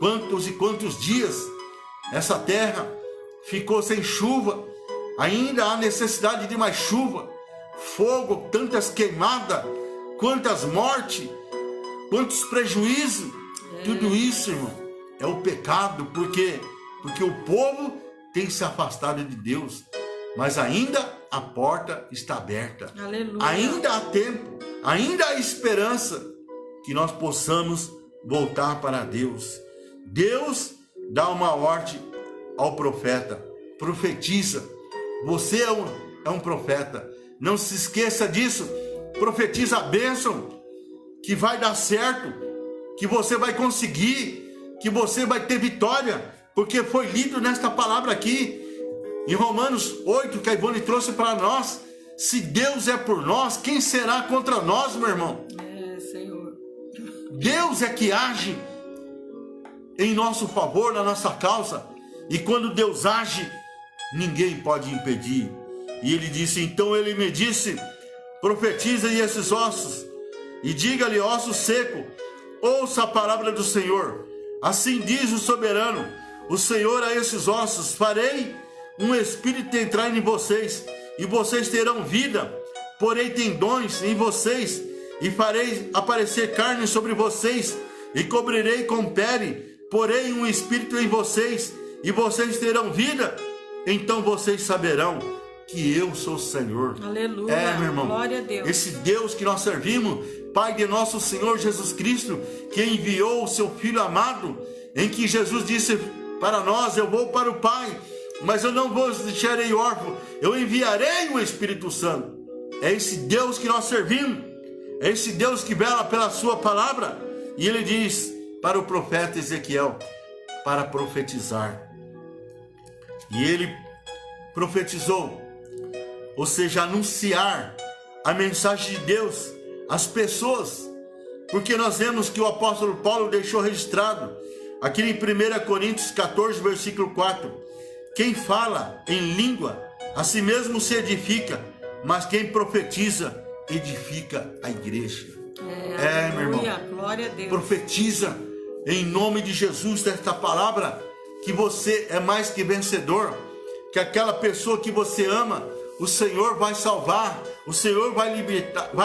Quantos e quantos dias essa terra ficou sem chuva, ainda há necessidade de mais chuva, fogo, tantas queimadas, quantas mortes, quantos prejuízos. Tudo isso, irmão, é o pecado, porque o povo tem se afastado de Deus, mas ainda a porta está aberta. Aleluia. Ainda há tempo, ainda há esperança que nós possamos voltar para Deus. Deus dá uma ordem ao profeta: profetiza. Você é um profeta, não se esqueça disso. Profetiza a bênção, que vai dar certo, que você vai conseguir, que você vai ter vitória, porque foi lido nesta palavra aqui, em Romanos 8, que a Ivone trouxe para nós. Se Deus é por nós, quem será contra nós, meu irmão? Senhor. Deus é que age em nosso favor, na nossa causa, e quando Deus age, ninguém pode impedir. E ele disse, então ele me disse, profetiza esses ossos, e diga-lhe, ossos seco, ouça a palavra do Senhor. Assim diz o soberano, o Senhor, a esses ossos: farei um espírito entrar em vocês, e vocês terão vida. Porei tendões em vocês, e farei aparecer carne sobre vocês, e cobrirei com pele. Porei um espírito em vocês, e vocês terão vida. Então vocês saberão que eu sou o Senhor. Aleluia. Meu irmão, glória a Deus. Esse Deus que nós servimos, Pai de nosso Senhor Jesus Cristo, que enviou o seu Filho amado, em que Jesus disse para nós: eu vou para o Pai, mas eu não vos deixarei órfão, eu enviarei o Espírito Santo. É esse Deus que nós servimos, é esse Deus que vela pela sua palavra. E ele diz para o profeta Ezequiel para profetizar. E ele profetizou, ou seja, anunciar a mensagem de Deus às pessoas, porque nós vemos que o apóstolo Paulo deixou registrado aqui em 1 Coríntios 14, versículo 4: quem fala em língua, a si mesmo se edifica, mas quem profetiza, edifica a igreja. Meu irmão, glória a Deus. Profetiza em nome de Jesus esta palavra, que você é mais que vencedor, que aquela pessoa que você ama, o Senhor vai salvar, o Senhor vai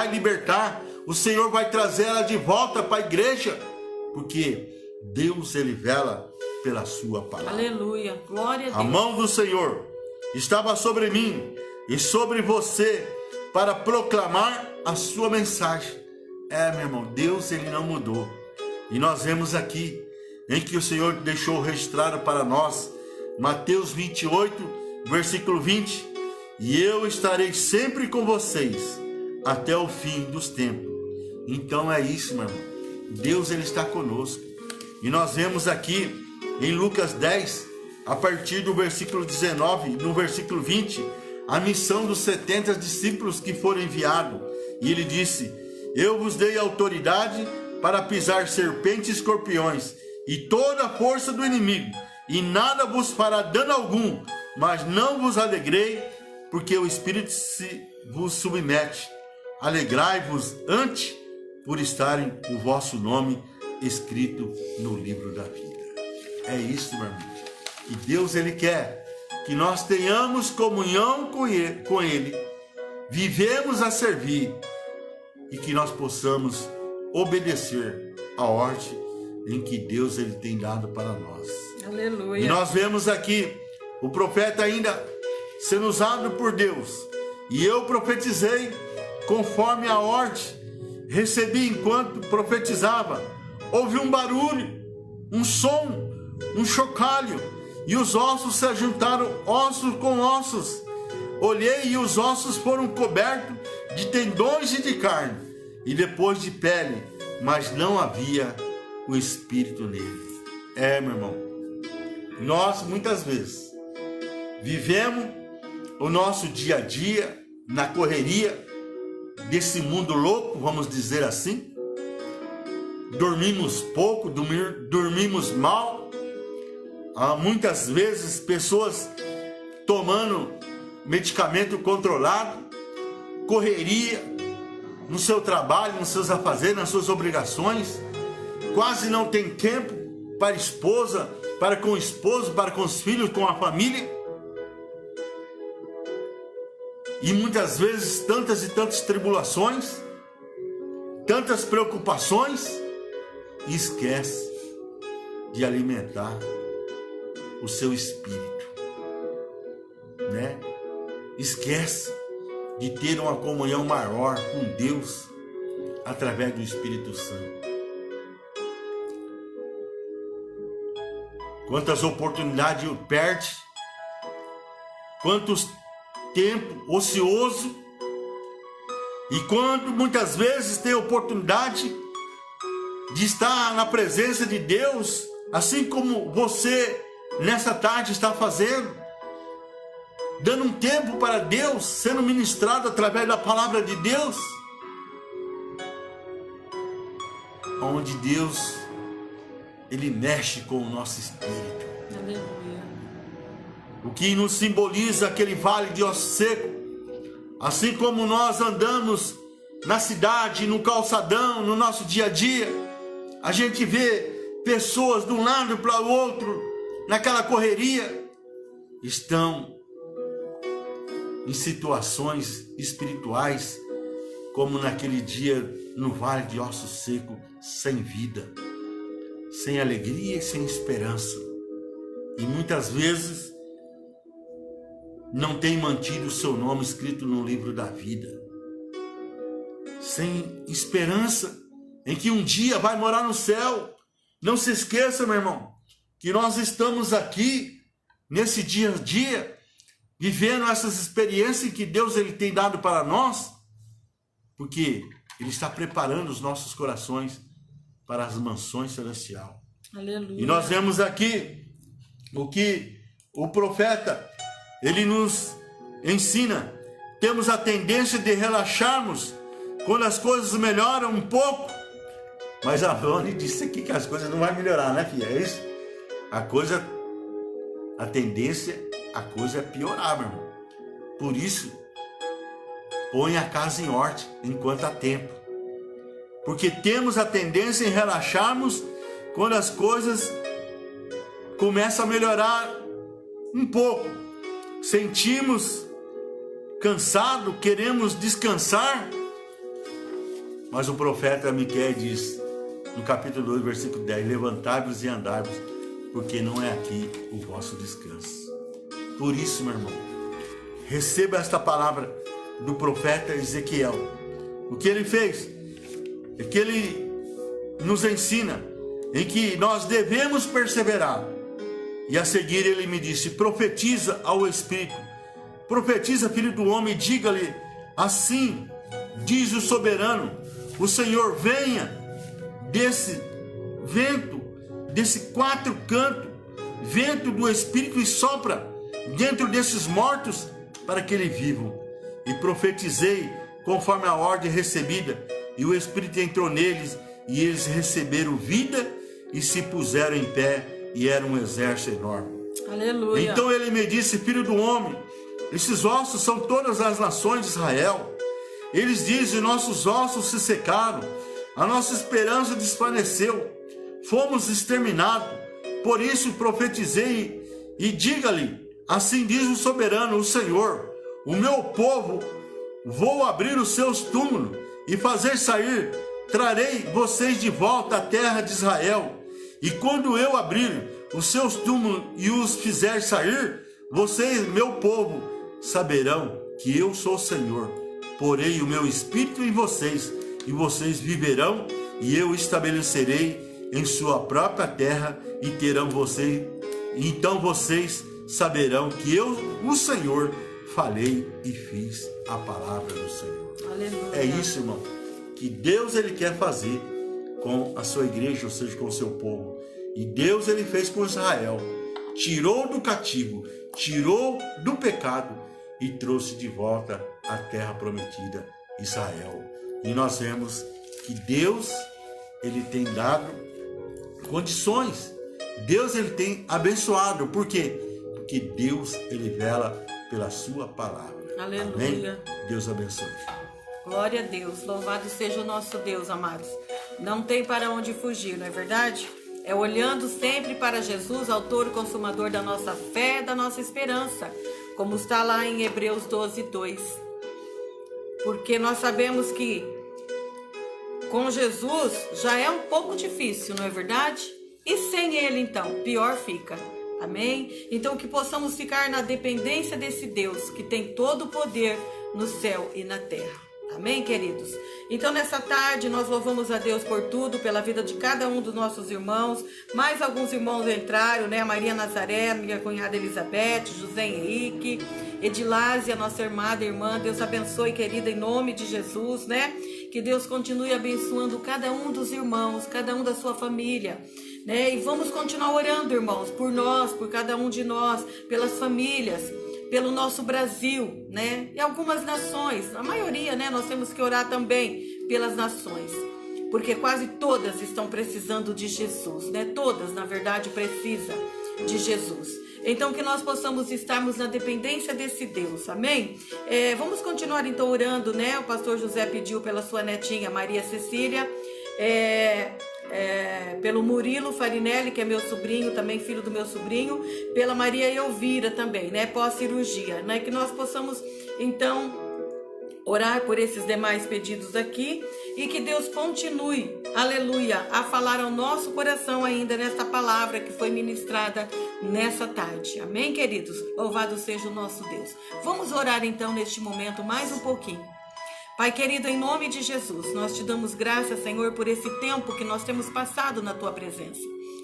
libertar, o Senhor vai trazer ela de volta para a igreja, porque Deus, ele vela pela sua palavra. Aleluia, glória a Deus. A mão do Senhor estava sobre mim e sobre você para proclamar a sua mensagem. Meu irmão, Deus, ele não mudou. E nós vemos aqui em que o Senhor deixou registrado para nós Mateus 28, versículo 20: e eu estarei sempre com vocês até o fim dos tempos. Então é isso, meu irmão. Deus, ele está conosco. E nós vemos aqui em Lucas 10, a partir do versículo 19, no versículo 20, a missão dos 70 discípulos que foram enviados. E ele disse: eu vos dei autoridade para pisar serpentes e escorpiões e toda a força do inimigo, e nada vos fará dano algum. mas não vos alegrei, porque o Espírito se vos submete. Alegrai-vos antes por estarem o vosso nome escrito no livro da vida. É isso, meu irmão. E Deus, Ele quer que nós tenhamos comunhão com Ele, vivemos a servir e que nós possamos obedecer a ordem em que Deus Ele tem dado para nós. Aleluia. E nós vemos aqui o profeta ainda sendo usado por Deus. E eu profetizei conforme a ordem recebi enquanto profetizava. Houve um barulho, um som, um chocalho, e os ossos se ajuntaram, ossos com ossos. Olhei e os ossos foram cobertos de tendões e de carne, e depois de pele, mas não havia o espírito neles. Meu irmão, nós muitas vezes vivemos o nosso dia a dia na correria desse mundo louco, vamos dizer assim. Dormimos pouco, dormimos mal. Há muitas vezes pessoas tomando medicamento controlado, correria no seu trabalho, nos seus afazeres, nas suas obrigações. Quase não tem tempo para a esposa, para com o esposo, para com os filhos, com a família. E muitas vezes tantas e tantas tribulações, tantas preocupações, e esquece de alimentar o seu espírito, né? Esquece de ter uma comunhão maior com Deus através do Espírito Santo. Quantas oportunidades perde, quantos tempo ocioso, e quando muitas vezes tem oportunidade de estar na presença de Deus, assim como você nessa tarde está fazendo, dando um tempo para Deus, sendo ministrado através da palavra de Deus, onde Deus, Ele mexe com o nosso espírito. Aleluia. O que nos simboliza aquele vale de osso seco, assim como nós andamos na cidade, no calçadão, no nosso dia a dia, a gente vê pessoas de um lado para o outro, naquela correria, estão em situações espirituais, como naquele dia no vale de osso seco, sem vida, sem alegria e sem esperança. E muitas vezes não tem mantido o seu nome escrito no livro da vida, sem esperança em que um dia vai morar no céu. Não se esqueça, meu irmão, que nós estamos aqui nesse dia a dia, vivendo essas experiências que Deus Ele tem dado para nós, porque Ele está preparando os nossos corações para as mansões celestiais. Aleluia. E nós vemos aqui o que o profeta, ele nos ensina. Temos a tendência de relaxarmos quando as coisas melhoram um pouco. Mas a Rony disse aqui que as coisas não vão melhorar, né, filha? É isso? A tendência é piorar, meu irmão. Por isso, põe a casa em ordem enquanto há tempo. Porque temos a tendência em relaxarmos quando as coisas começam a melhorar um pouco. Sentimos cansado, queremos descansar. Mas o profeta Miqueias diz, no capítulo 2, versículo 10, levantai-vos e andai-vos, porque não é aqui o vosso descanso. Por isso, meu irmão, receba esta palavra do profeta Ezequiel. O que ele fez é que ele nos ensina em que nós devemos perseverar. E a seguir ele me disse, profetiza ao Espírito, profetiza, filho do homem, diga-lhe, assim diz o soberano, o Senhor, venha desse vento, desse quatro canto, vento do Espírito, e sopra dentro desses mortos para que eles vivam. E profetizei conforme a ordem recebida, e o Espírito entrou neles, e eles receberam vida e se puseram em pé, e era um exército enorme. Aleluia. Então ele me disse: filho do homem, esses ossos são todas as nações de Israel. Eles dizem: nossos ossos se secaram, a nossa esperança desvaneceu, fomos exterminados. Por isso profetizei e diga-lhe: assim diz o soberano, o Senhor, o meu povo, vou abrir os seus túmulos e fazer sair, trarei vocês de volta à terra de Israel. E quando eu abrir os seus túmulos e os fizer sair, vocês, meu povo, saberão que eu sou o Senhor. Porei o meu espírito em vocês, e vocês viverão, e eu estabelecerei em sua própria terra, e terão vocês, então vocês saberão que eu, o Senhor, falei e fiz a palavra do Senhor. Aleluia. É isso, irmão, que Deus ele quer fazer com a sua igreja, ou seja, com o seu povo. E Deus ele fez com Israel, tirou do cativo, tirou do pecado e trouxe de volta a terra prometida, Israel. E nós vemos que Deus ele tem dado condições, Deus ele tem abençoado. Por quê? Porque Deus ele vela pela sua palavra. Aleluia. Amém? Deus abençoe. Glória a Deus, louvado seja o nosso Deus, amados. Não tem para onde fugir, não é verdade? É olhando sempre para Jesus, autor e consumador da nossa fé, da nossa esperança, como está lá em Hebreus 12:2. Porque nós sabemos que com Jesus já é um pouco difícil, não é verdade? E sem Ele, então, pior fica. Amém? Então que possamos ficar na dependência desse Deus que tem todo o poder no céu e na terra. Amém, queridos? Então, nessa tarde, nós louvamos a Deus por tudo, pela vida de cada um dos nossos irmãos. Mais alguns irmãos entraram, né? Maria Nazaré, minha cunhada Elizabeth, José Henrique, Edilásia, nossa irmã. Deus abençoe, querida, em nome de Jesus, né? Que Deus continue abençoando cada um dos irmãos, cada um da sua família, né? E vamos continuar orando, irmãos, por nós, por cada um de nós, pelas famílias, pelo nosso Brasil, né? E algumas nações, a maioria, né? Nós temos que orar também pelas nações, porque quase todas estão precisando de Jesus, né? Todas, na verdade, precisam de Jesus. Então, que nós possamos estarmos na dependência desse Deus, amém? Vamos continuar, então, orando, né? O pastor José pediu pela sua netinha, Maria Cecília, pelo Murilo Farinelli, que é meu sobrinho, também filho do meu sobrinho, pela Maria Elvira também, né, pós-cirurgia, né, que nós possamos, então, orar por esses demais pedidos aqui, e que Deus continue, aleluia, a falar ao nosso coração ainda nesta palavra que foi ministrada nessa tarde, amém, queridos? Louvado seja o nosso Deus. Vamos orar, então, neste momento, mais um pouquinho. Pai querido, em nome de Jesus, nós te damos graças, Senhor, por esse tempo que nós temos passado na tua presença.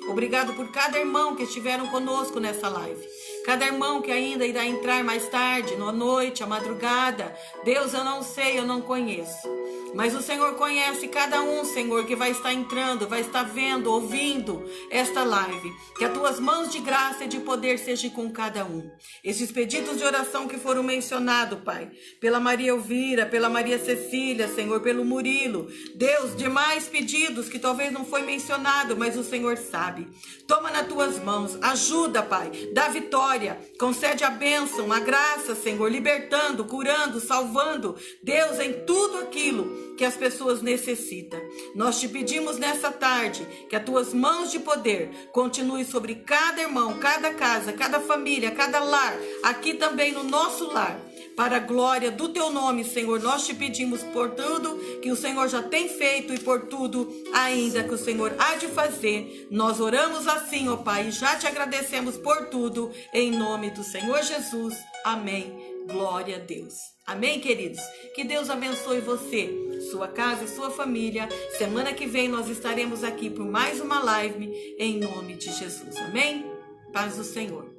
Obrigado por cada irmão que estiveram conosco nessa live. Cada irmão que ainda irá entrar mais tarde, à noite, à madrugada. Deus, eu não sei, eu não conheço. Mas o Senhor conhece cada um, Senhor, que vai estar entrando, vai estar vendo, ouvindo esta live. Que as tuas mãos de graça e de poder sejam com cada um. Esses pedidos de oração que foram mencionados, Pai, pela Maria Elvira, pela Maria Cecília, Senhor, pelo Murilo. Deus, demais pedidos que talvez não foi mencionado, mas o Senhor sabe. Toma nas tuas mãos, ajuda, Pai, dá vitória, concede a bênção, a graça, Senhor, libertando, curando, salvando. Deus, em tudo aquilo que as pessoas necessitam. Nós te pedimos nessa tarde que as tuas mãos de poder continuem sobre cada irmão, cada casa, cada família, cada lar, aqui também no nosso lar. Para a glória do teu nome, Senhor, nós te pedimos por tudo que o Senhor já tem feito e por tudo ainda que o Senhor há de fazer. Nós oramos assim, ó Pai, e já te agradecemos por tudo, em nome do Senhor Jesus. Amém. Glória a Deus. Amém, queridos? Que Deus abençoe você, sua casa e sua família. Semana que vem nós estaremos aqui por mais uma live, em nome de Jesus. Amém? Paz do Senhor.